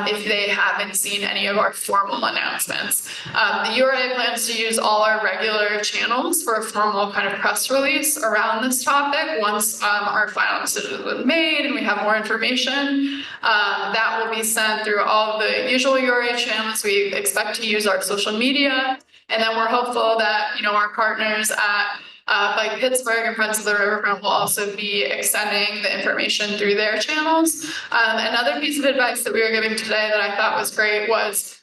if they haven't seen any of our formal announcements. The URA plans to use all our regular channels for a formal kind of press release around this topic. Once our final decision is made and we have more information, that will be sent through all of the usual URA channels. We expect to use our social media. And then we're hopeful that, you know, our partners at like Pittsburgh and Friends of the Riverfront will also be extending the information through their channels. Another piece of advice that we were giving today that I thought was great was,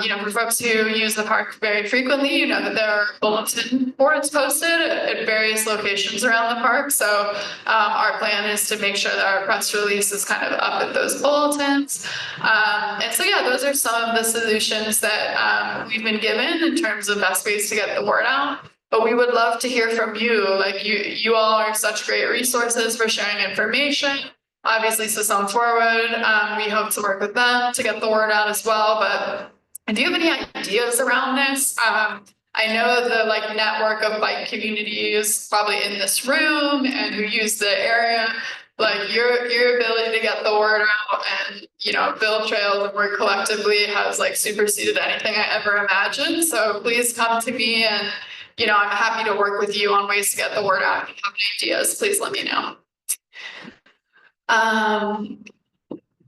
you know, for folks who use the park very frequently, you know that there are bulletin boards posted at various locations around the park. So our plan is to make sure that our press release is kind of up at those bulletins. And so, yeah, those are some of the solutions that we've been given in terms of best ways to get the word out. But we would love to hear from you. Like you all are such great resources for sharing information. Obviously, Swisshelm Forward, we hope to work with them to get the word out as well. But if you have any ideas around this, I know the like network of bike communities probably in this room and who use the area. Like your ability to get the word out and, you know, build trails and work collectively has like superseded anything I ever imagined. So please come to me and, you know, I'm happy to work with you on ways to get the word out. If you have any ideas, please let me know.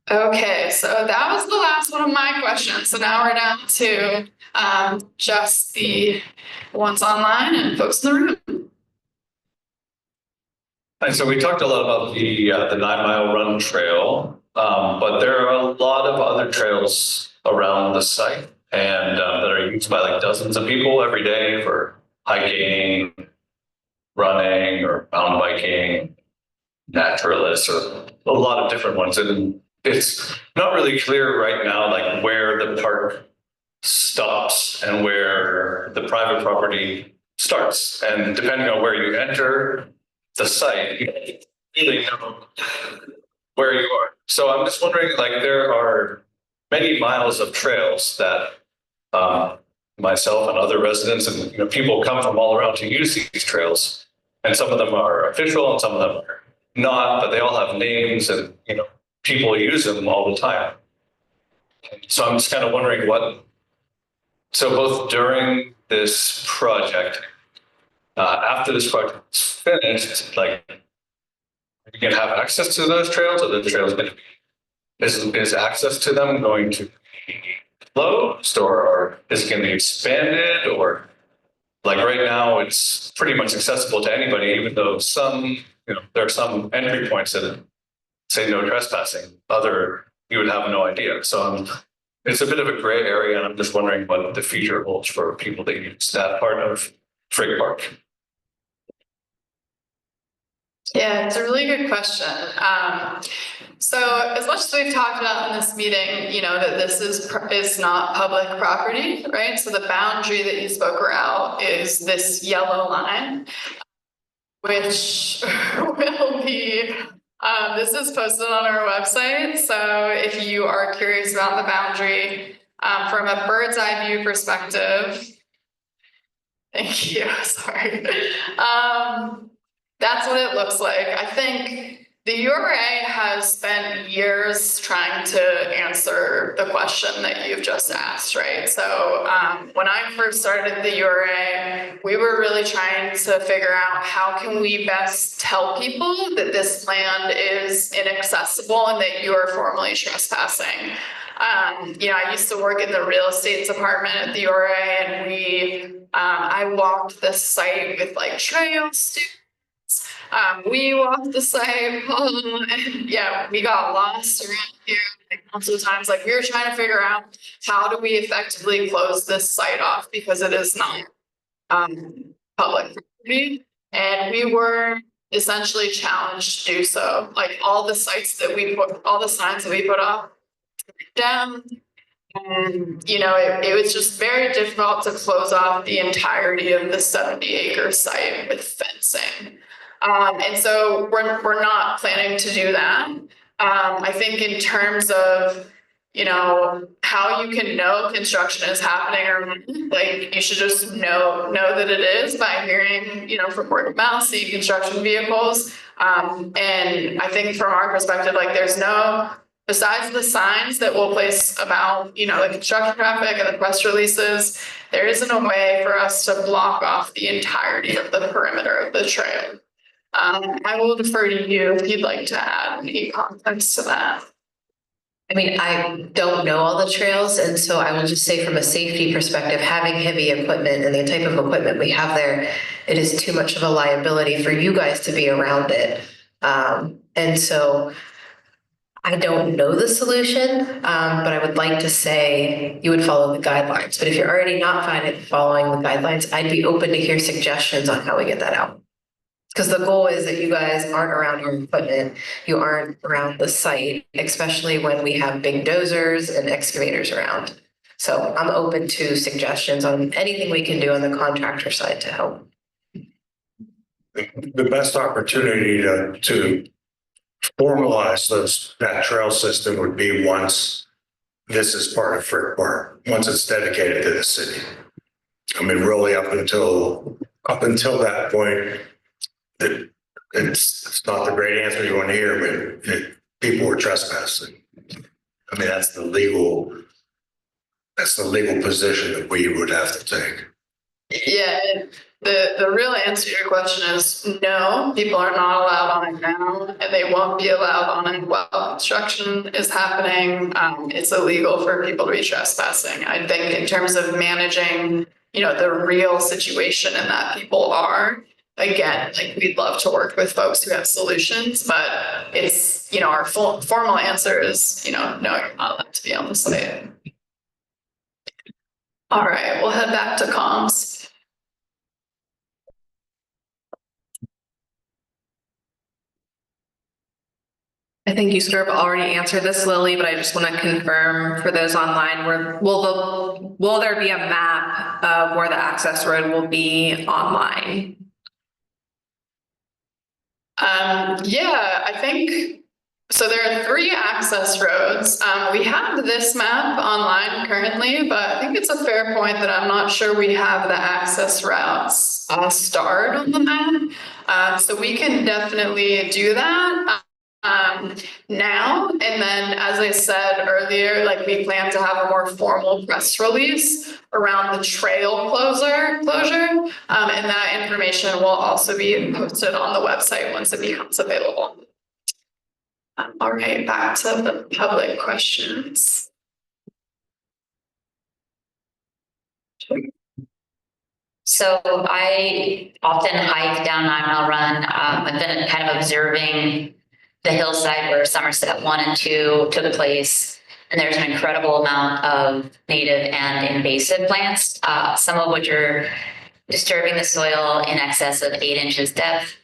Okay, so that was the last one of my questions. So now we're down to just the ones online and folks in the room. And so we talked a lot about the 9 Mile Run Trail, but there are a lot of other trails around the site and that are used by like dozens of people every day for hiking, running, or mountain biking, naturalists, or a lot of different ones. And it's not really clear right now, like where the park stops and where the private property starts. And depending on where you enter the site, you really know where you are. So I'm just wondering, like, there are many miles of trails that myself and other residents and, you know, people come from all around to use these trails. And some of them are official and some of them are not, but they all have names and, you know, people use them all the time. So I'm just kind of wondering so both during this project, after this project is finished, like, you can have access to those trails, or the trails going to be, is access to them going to be closed, or is it going to be expanded, or like right now it's pretty much accessible to anybody, even though there are some entry points that say no trespassing, you would have no idea. So it's a bit of a gray area, and I'm just wondering what the future holds for people that use that part of Frigg Park. Yeah, it's a really good question. So as much as we've talked about in this meeting, you know, that this is not public property, right? So the boundary that you spoke about is this yellow line, which will be, this is posted on our website. So if you are curious about the boundary from a bird's eye view perspective, thank you, sorry. That's what it looks like. I think the URA has spent years trying to answer the question that you've just asked, right? So when I first started the URA, we were really trying to figure out how can we best tell people that this land is inaccessible and that you are formally trespassing. You know, I used to work in the real estate department at the URA, and I walked this site with like trail students. We walked the site, and yeah, we got lost around here multiple times. Like, we were trying to figure out how do we effectively close this site off because it is not public property, and we were essentially challenged to do so. Like, all the signs that we put up down, And, it was just very difficult to close off the entirety of the 70-acre site with fencing. And so we're not planning to do that. I think in terms of, how you can know construction is happening, or like you should just know that it is by hearing, from word of mouth, seeing construction vehicles. And I think from our perspective, like there's no, besides the signs that we'll place about, the construction traffic and the press releases, there isn't a way for us to block off the entirety of the perimeter of the trail. I will defer to you if you'd like to add any comments to that. I mean, I don't know all the trails, and so I will just say from a safety perspective, having heavy equipment and the type of equipment we have there, it is too much of a liability for you guys to be around it. And so I don't know the solution, but I would like to say you would follow the guidelines. But if you're already not following the guidelines, I'd be open to hear suggestions on how we get that out. Because the goal is that you guys aren't around your equipment, you aren't around the site, especially when we have big dozers and excavators around. So I'm open to suggestions on anything we can do on the contractor side to help. The best opportunity to formalize that trail system would be once this is part of Frick Park, once it's dedicated to the city. I mean, really up until that point, that it's not the great answer you want to hear, but people were trespassing. I mean, that's the legal position that we would have to take. Yeah, the real answer to your question is no, people are not allowed on it now, and they won't be allowed on it while construction is happening. It's illegal for people to be trespassing. I think in terms of managing, the real situation and that people are, again, like we'd love to work with folks who have solutions, but it's, our formal answer is, no, you're not allowed to be on the site. All right, we'll head back to comms. I think you sort of already answered this, Lily, but I just want to confirm for those online, will there be a map of where the access road will be online? Yeah, I think, so there are 3 access roads. We have this map online currently, but I think it's a fair point that I'm not sure we have the access routes starred on the map. So we can definitely do that now. And then, as I said earlier, like we plan to have a more formal press release around the trail closure. And that information will also be posted on the website once it becomes available. All right, back to the public questions. So I often hike down 9 Mile Run. I've been kind of observing the hillside where Somerset 1 and 2 took place. And there's an incredible amount of native and invasive plants, some of which are disturbing the soil in excess of 8 inches depth.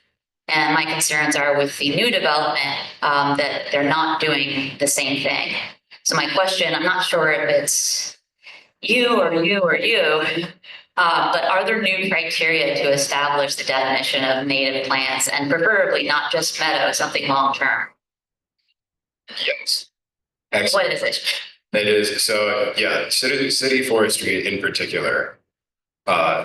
And my concerns are with the new development that they're not doing the same thing. So my question, I'm not sure if it's you or you, but are there new criteria to establish the definition of native plants, and preferably not just meadow, something long-term? Yes. Excellent. What is it? It is, so yeah, city forestry in particular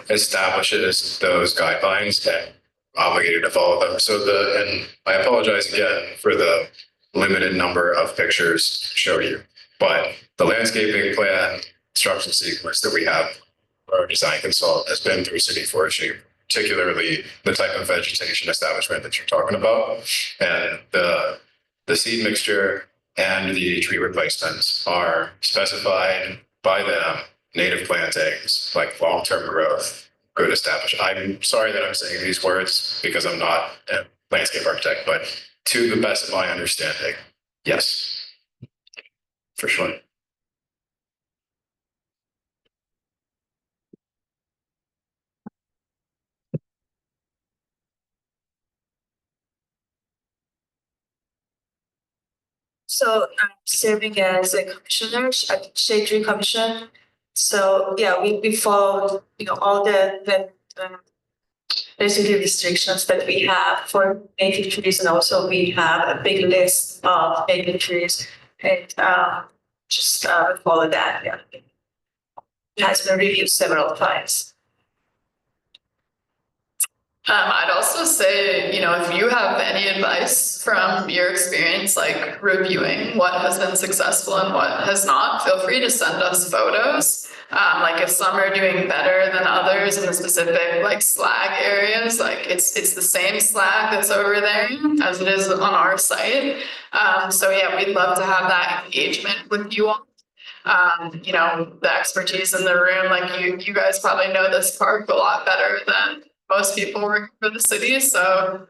establishes those guidelines and obligated to follow them. So and I apologize again for the limited number of pictures showed you, but the landscaping plan construction sequence that we have, our design consultant has been through city forestry, particularly the type of vegetation establishment that you're talking about. And the seed mixture and the tree replacements are specified by them, native plantings, like long-term growth, good established. I'm sorry that I'm saying these words because I'm not a landscape architect, but to the best of my understanding, yes, for sure. So I'm serving as a commissioner at Shade Tree Commission. So yeah, we followed, all the basically restrictions that we have for native trees, and also we have a big list of native trees, and just follow that. Yeah, it has been reviewed several times. I'd also say, if you have any advice from your experience, like reviewing what has been successful and what has not, feel free to send us photos. Like if some are doing better than others in the specific like slag areas, like it's the same slag that's over there as it is on our site. So yeah, we'd love to have that engagement with you all. The expertise in the room, like you guys probably know this park a lot better than most people working for the city. So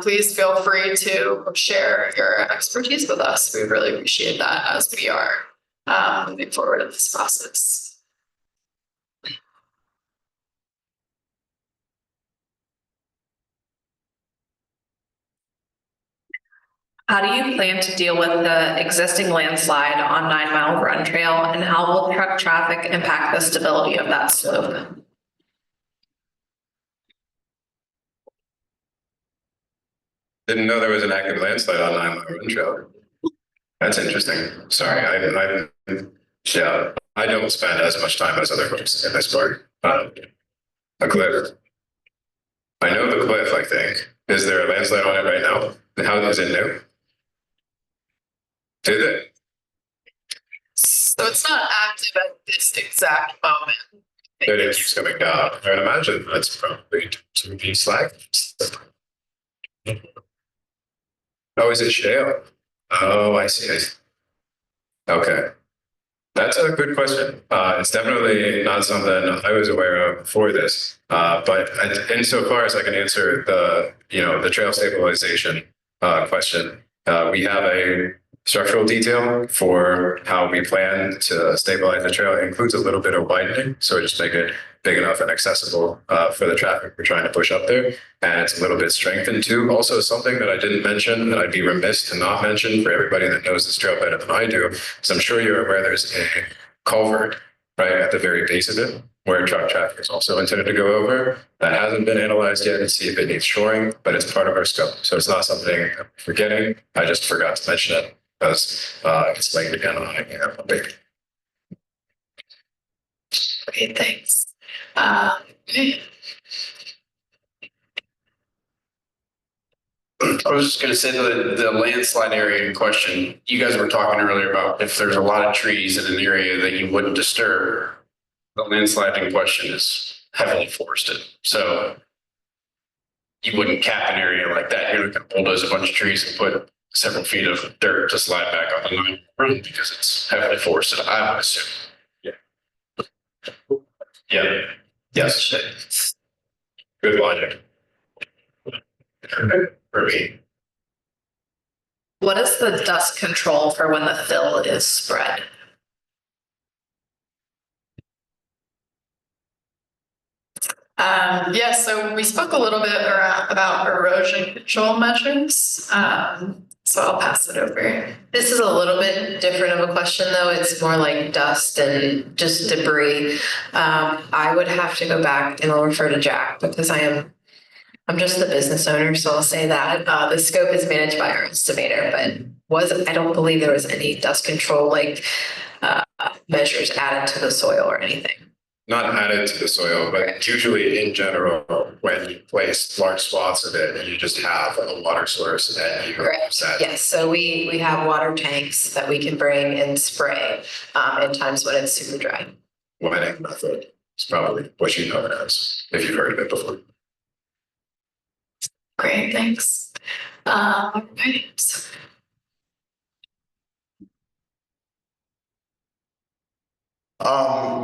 please feel free to share your expertise with us. We really appreciate that as we are moving forward in this process. How do you plan to deal with the existing landslide on 9 Mile Run Trail, and how will truck traffic impact the stability of that slope? Didn't know there was an active landslide on 9 Mile Run Trail. That's interesting. Sorry, I don't spend as much time as other folks in this park. A cliff. I know the cliff, I think. Is there a landslide on it right now? How is it new? Did it? So it's not active at this exact moment. But it keeps coming down. I would imagine that's probably to be slag. Oh, is it shale? Oh, I see. Okay. That's a good question. It's definitely not something I was aware of before this. But insofar as I can answer the trail stabilization question, we have a structural detail for how we plan to stabilize the trail. It includes a little bit of widening, so just make it big enough and accessible for the traffic we're trying to push up there. And it's a little bit strengthened too. Also, something that I didn't mention that I'd be remiss to not mention for everybody that knows this trail better than I do, is I'm sure you're aware there's a culvert right at the very base of it where truck traffic is also intended to go over. That hasn't been analyzed yet to see if it needs shoring, but it's part of our scope. So it's not something I'm forgetting. I just forgot to mention it because it's late again on a big. Okay, thanks. I was just going to say the landslide area in question, you guys were talking earlier about if there's a lot of trees in an area that you wouldn't disturb. The landslide in question is heavily forested. So you wouldn't cap an area like that. You're not going to bulldoze a bunch of trees and put several feet of dirt to slide back up the line because it's heavily forested, I would assume. Yeah. Yeah. Yes. Good logic. For me. What is the dust control for when the fill is spread? Yeah, so we spoke a little bit about erosion control measures. So I'll pass it over. This is a little bit different of a question, though. It's more like dust and just debris. I would have to go back and I'll refer to Jack because I'm just the business owner, so I'll say that. The scope is managed by our estimator, but I don't believe there was any dust control measures added to the soil or anything. Not added to the soil, but usually in general, when you place large swaths of it and you just have a water source and you use that. Yes, so we have water tanks that we can bring and spray in times when it's super dry. Wetting method is probably what you know it as, if you've heard of it before. Great, thanks. All right.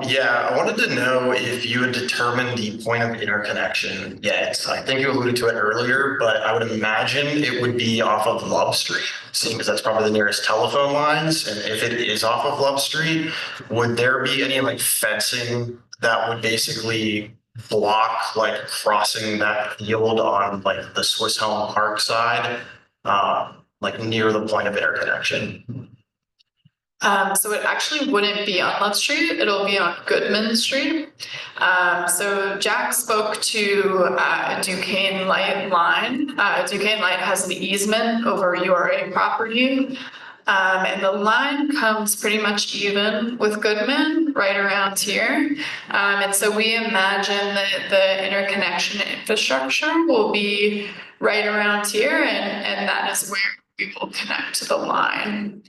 Yeah, I wanted to know if you had determined the point of interconnection yet. I think you alluded to it earlier, but I would imagine it would be off of Love Street, seeing as that's probably the nearest telephone lines. And if it is off of Love Street, would there be any fencing that would basically block crossing that field on the Swisshelm Park side? like near the point of interconnection? So it actually wouldn't be on Love Street, it'll be on Goodman Street. So Jack spoke to Duquesne Light line. Duquesne Light has the easement over URA property. And the line comes pretty much even with Goodman, right around here. And so we imagine that the interconnection infrastructure will be right around here, and that is where we will connect to the line.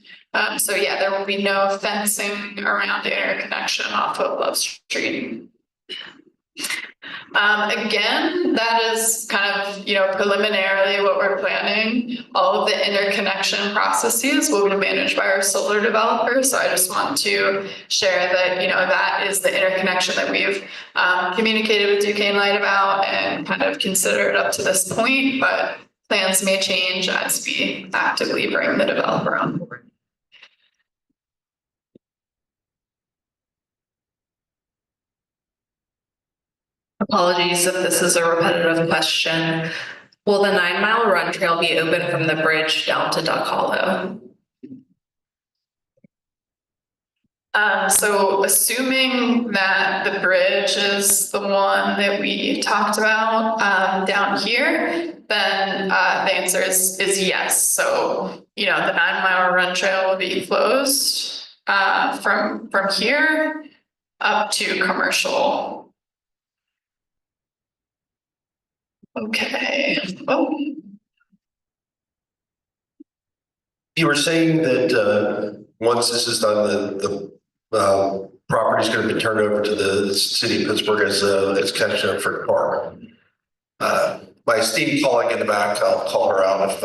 So yeah, there will be no fencing around the interconnection off of Love Street. Again, that is kind of, preliminarily what we're planning. All of the interconnection processes will be managed by our solar developer. So I just want to share that, that is the interconnection that we've communicated with Duquesne Light about and kind of considered up to this point, but plans may change as we actively bring the developer on board. Apologies if this is a repetitive question. Will the 9 Mile Run Trail be open from the bridge down to Duck Hollow? So assuming that the bridge is the one that we talked about down here, then the answer is yes. So, the 9 Mile Run Trail will be closed from here up to commercial. Okay. Oh. You were saying that once this is done, the property is going to be turned over to the city of Pittsburgh as connection for the park. My esteemed colleague in the back, I'll call her out if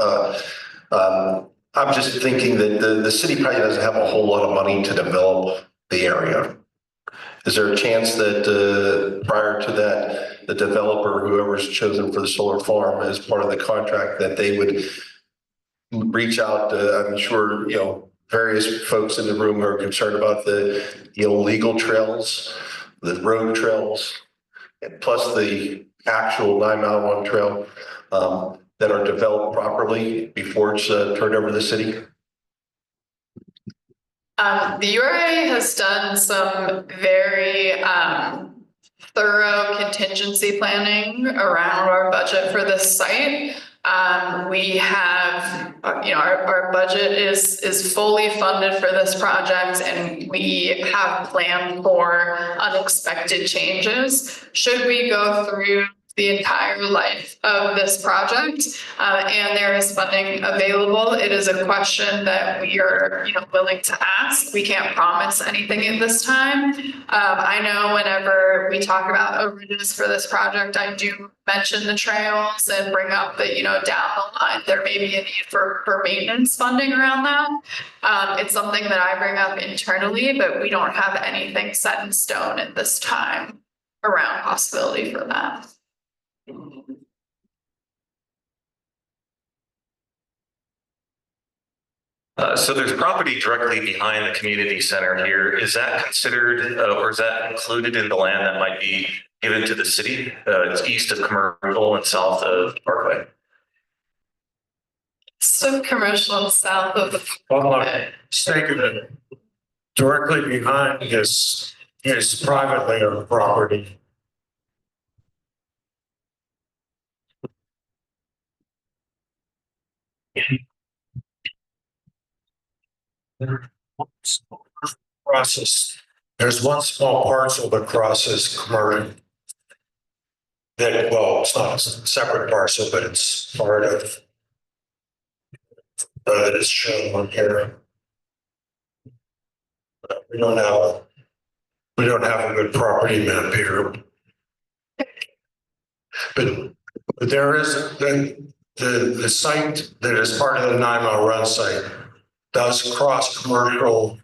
I'm just thinking that the city probably doesn't have a whole lot of money to develop the area. Is there a chance that prior to that, the developer, whoever's chosen for the solar farm as part of the contract, that they would reach out to, I'm sure, various folks in the room are concerned about the illegal trails, the road trails, and plus the actual 9 Mile Run Trail that are developed properly before it's turned over to the city? The URA has done some very thorough contingency planning around our budget for this site. We have, our budget is fully funded for this project, and we have planned for unexpected changes. Should we go through the entire life of this project and there is funding available, it is a question that we are willing to ask. We can't promise anything at this time. I know whenever we talk about overages for this project, I do mention the trails and bring up that down the line there may be a need for maintenance funding around that. It's something that I bring up internally, but we don't have anything set in stone at this time around possibility for that. So there's property directly behind the community center here. Is that considered or is that included in the land that might be given to the city? It's east of Commercial and south of Parkway. So Commercial south of the Well, mistaken, directly behind is privately owned property. There's one small parcel that crosses Commercial. It's not a separate parcel, but it's part of that is shown on here. We don't have a good property map here. But there is the site that is part of the 9 Mile Run site does cross Commercial.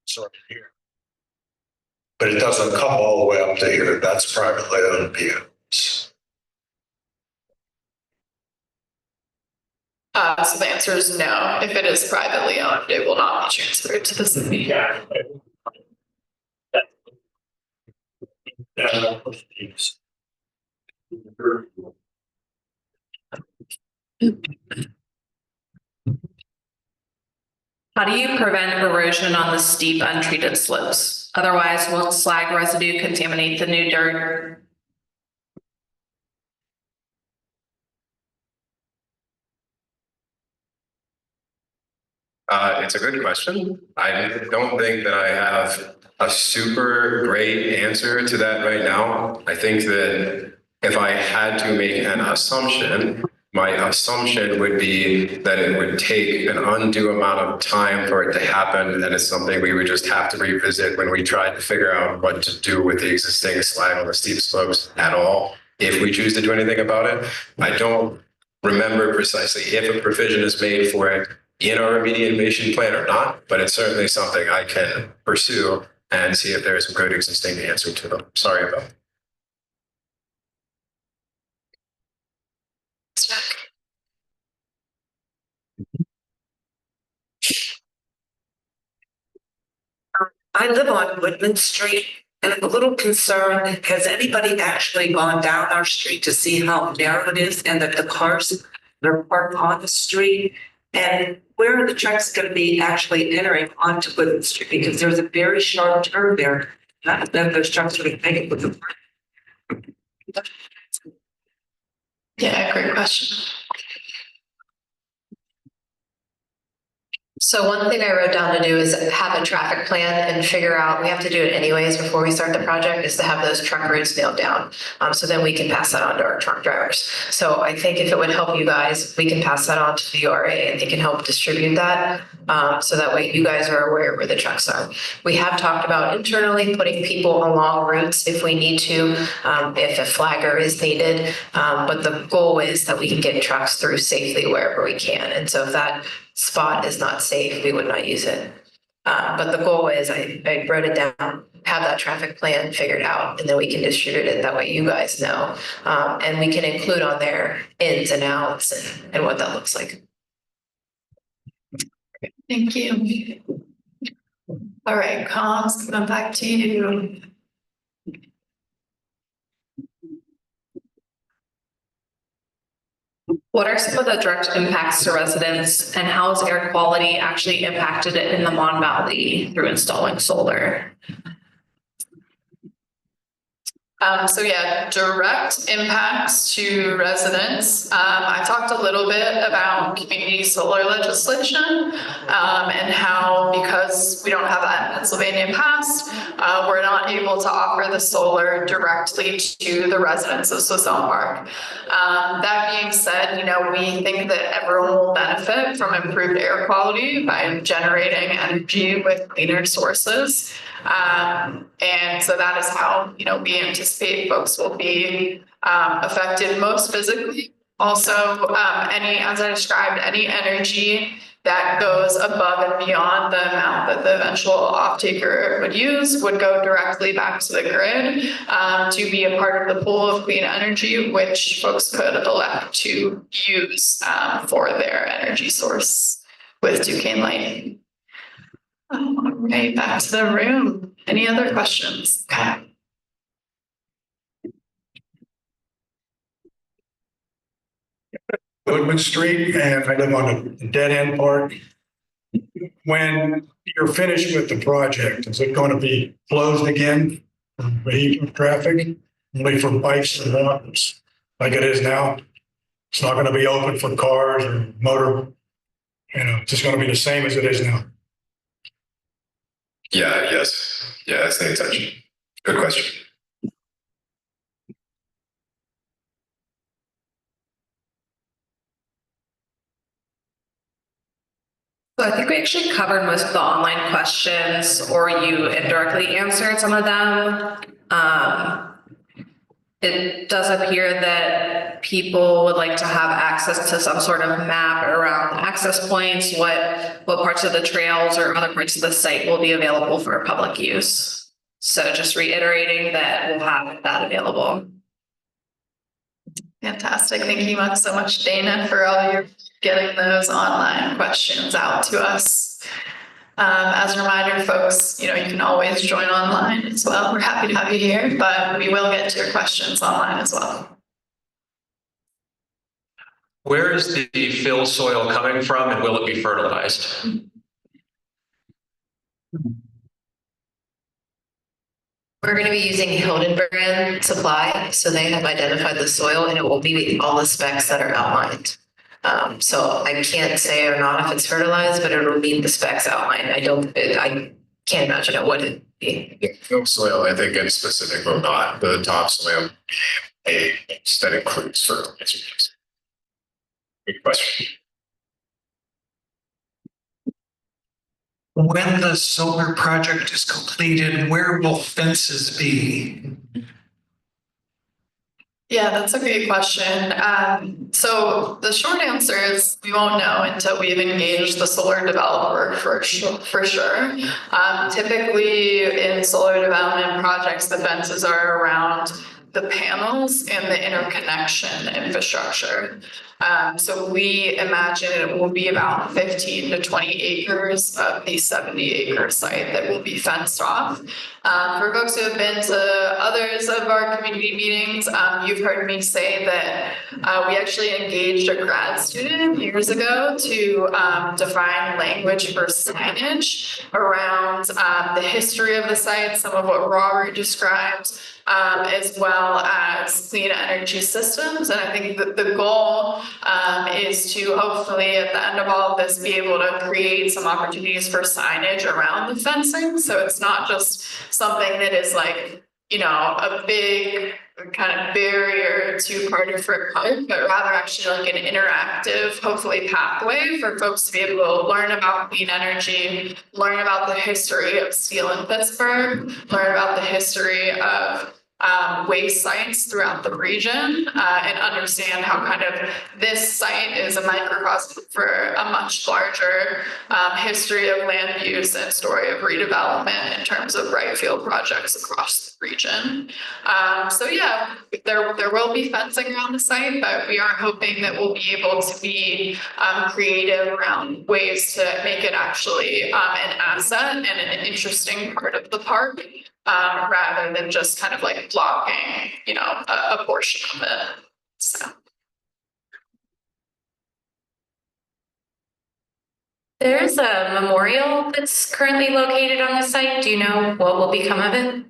Sorry, here. But it doesn't come all the way up to here. That's privately owned vehicles. So the answer is no. If it is privately owned, it will not be transferred to the city. Yeah. How do you prevent erosion on the steep untreated slopes? Otherwise, will slag residue contaminate the new dirt? It's a good question. I don't think that I have a super great answer to that right now. I think that if I had to make an assumption, my assumption would be that it would take an undue amount of time for it to happen, and it's something we would just have to revisit when we try to figure out what to do with the existing slag on the steep slopes at all, if we choose to do anything about it. I don't remember precisely if a provision is made for it in our remediation plan or not, but it's certainly something I can pursue and see if there is a good existing answer to them. Sorry about that. I live on Woodman Street and I'm a little concerned. Has anybody actually gone down our street to see how narrow it is and that the cars that are parked on the street? And where are the trucks going to be actually entering onto Woodman Street? Because there's a very sharp turn there. Not that those trucks are going to make it with the. Yeah, great question. So one thing I wrote down to do is have a traffic plan and figure out, we have to do it anyways before we start the project, is to have those truck routes nailed down. So then we can pass that on to our truck drivers. So I think if it would help you guys, we can pass that on to the URA and they can help distribute that. So that way you guys are aware where the trucks are. We have talked about internally putting people along routes if we need to, if a flagger is needed. But the goal is that we can get trucks through safely wherever we can. And so if that spot is not safe, we would not use it. But the goal is, I wrote it down, have that traffic plan figured out, and then we can distribute it. That way you guys know. And we can include on there ins and outs and what that looks like. Thank you. All right, comms, coming back to you. What are some of the direct impacts to residents and how is air quality actually impacted in the Mon Valley through installing solar? So yeah, direct impacts to residents. I talked a little bit about community solar legislation and how, because we don't have that in Pennsylvania passed, we're not able to offer the solar directly to the residents of Swisshelm Park. That being said, we think that everyone will benefit from improved air quality by generating energy with cleaner sources. And so that is how, we anticipate folks will be affected most physically. Also, as I described, any energy that goes above and beyond the amount that the eventual off-taker would use would go directly back to the grid to be a part of the pool of clean energy, which folks could elect to use for their energy source with Duquesne Light. All right, back to the room. Any other questions? Okay. Woodman Street, and I live on a dead end part. When you're finished with the project, is it going to be closed again for vehicle traffic, only for bikes and walkers, like it is now? It's not going to be open for cars or motor, it's just going to be the same as it is now. Yes. Yeah, that's the intention. Good question. So I think we actually covered most of the online questions, or you indirectly answered some of them. It does appear that people would like to have access to some sort of map around access points, what parts of the trails or other parts of the site will be available for public use. So just reiterating that we'll have that available. Fantastic. Thank you so much, Dana, for all your getting those online questions out to us. As a reminder, folks, you can always join online as well. We're happy to have you here, but we will get to your questions online as well. Where is the fill soil coming from and will it be fertilized? We're going to be using Hildenbrand Supply, so they have identified the soil and it will be all the specs that are outlined. So I can't say or not if it's fertilized, but it will meet the specs outlined. I can't imagine it wouldn't be. Fill soil, I think in specific will not. The topsoil that includes fertilizers. Good question. When the solar project is completed, where will fences be? Yeah, that's a great question. So the short answer is we won't know until we've engaged the solar developer for sure. Typically in solar development projects, the fences are around the panels and the interconnection infrastructure. So we imagine it will be about 15 to 20 acres of the 70-acre site that will be fenced off. For folks who have been to others of our community meetings, you've heard me say that we actually engaged a grad student years ago to define language for signage around the history of the site, some of what Robert described, as well as clean energy systems. And I think that the goal is to hopefully at the end of all of this be able to create some opportunities for signage around the fencing. So it's not just something that is like, you know, a big kind of barrier to Carter Frick Park, but rather actually like an interactive, hopefully pathway for folks to be able to learn about clean energy, learn about the history of steel in Pittsburgh, learn about the history of waste sites throughout the region, and understand how kind of this site is a microcosm for a much larger history of land use and story of redevelopment in terms of right field projects across the region. So yeah, there will be fencing around the site, but we are hoping that we'll be able to be creative around ways to make it actually an asset and an interesting part of the park. Rather than just kind of like blocking, you know, a portion of it. So. There's a memorial that's currently located on the site. Do you know what will become of it?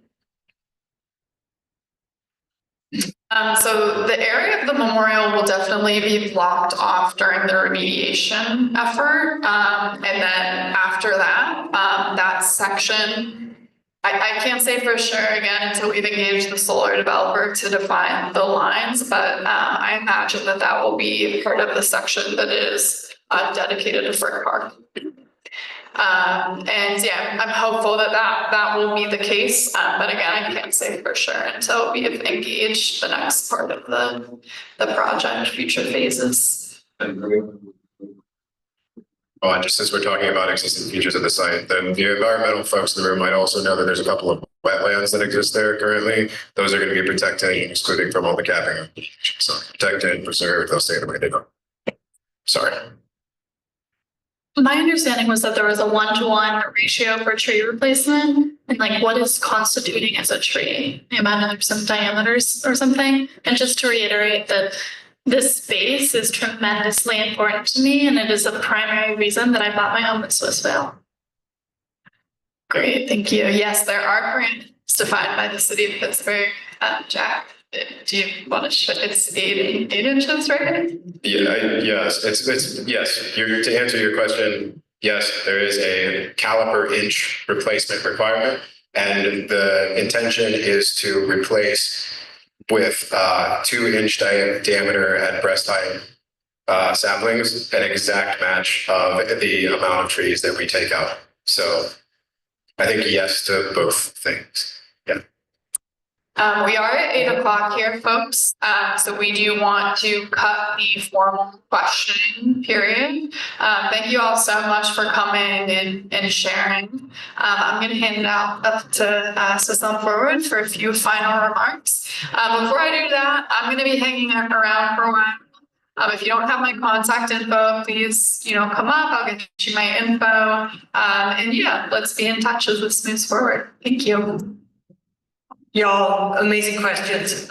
So the area of the memorial will definitely be blocked off during the remediation effort. And then after that, that section, I can't say for sure again until we've engaged the solar developer to define the lines, but I imagine that that will be part of the section that is dedicated to Frick Park. And yeah, I'm hopeful that that will be the case, but again, I can't say for sure until we have engaged the next part of the project, future phases. Oh, just since we're talking about existing features of the site, then the environmental folks in the room might also know that there's a couple of wetlands that exist there currently. Those are going to be protected, excluding from all the capping. So protected, preserved, they'll stay the way they are. Sorry. My understanding was that there was a 1-to-1 ratio for tree replacement, and like what is constituting as a tree? I imagine there's some diameters or something. And just to reiterate that this space is tremendously important to me, and it is a primary reason that I bought my home in Swisshelm. Great, thank you. Yes, there are parameters defined by the city of Pittsburgh. Jack, do you want to show? It's 8 inches, right? Yeah, yes, it's yes. To answer your question, yes, there is a caliper inch replacement requirement, and the intention is to replace with 2-inch diameter at breast height saplings, an exact match of the amount of trees that we take out. So I think yes to both things. Yeah. We are at 8 o'clock here, folks. So we do want to cut the formal questioning period. Thank you all so much for coming and sharing. I'm going to hand it up to Swisshelm Forward for a few final remarks. Before I do that, I'm going to be hanging around for a while. If you don't have my contact info, please, come up. I'll get you my info. And yeah, let's be in touch as this moves forward. Thank you. Y'all, amazing questions.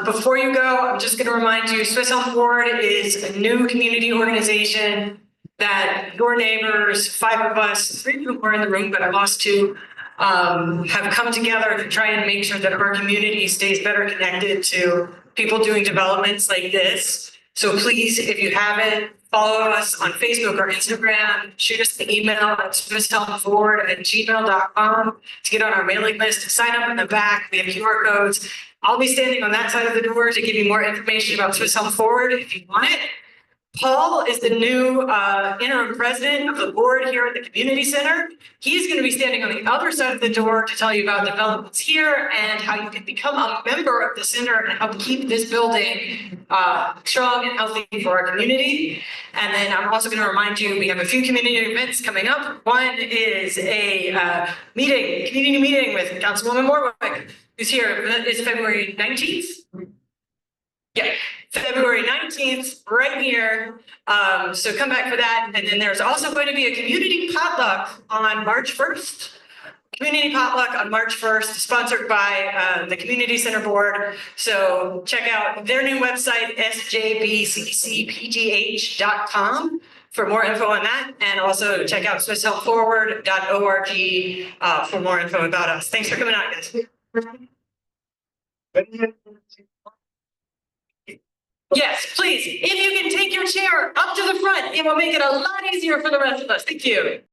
Before you go, I'm just gonna remind you, Swisshelm Forward is a new community organization that your neighbors, 5 of us, 3 of whom were in the room, but I lost 2, have come together to try and make sure that our community stays better connected to people doing developments like this. So please, if you haven't, follow us on Facebook or Instagram, shoot us an email at swisshelmforward@gmail.com to get on our mailing list, sign up in the back, we have QR codes. I'll be standing on that side of the door to give you more information about Swisshelm Forward if you want it. Paul is the new interim president of the board here at the community center. He's going to be standing on the other side of the door to tell you about developments here and how you can become a member of the center and help keep this building strong and healthy for our community. And then I'm also going to remind you, we have a few community events coming up. One is a community meeting with Councilwoman Warwick, who's here. It's February 19th. Yeah, February 19th, right here. So come back for that. And then there's also going to be a community potluck on March 1st. Community potluck on March 1st, sponsored by the Community Center Board. So check out their new website, sjbccpgh.com, for more info on that. And also check out swisshelmforward.org for more info about us. Thanks for coming out, guys. Yes, please. If you can take your chair up to the front, it will make it a lot easier for the rest of us. Thank you.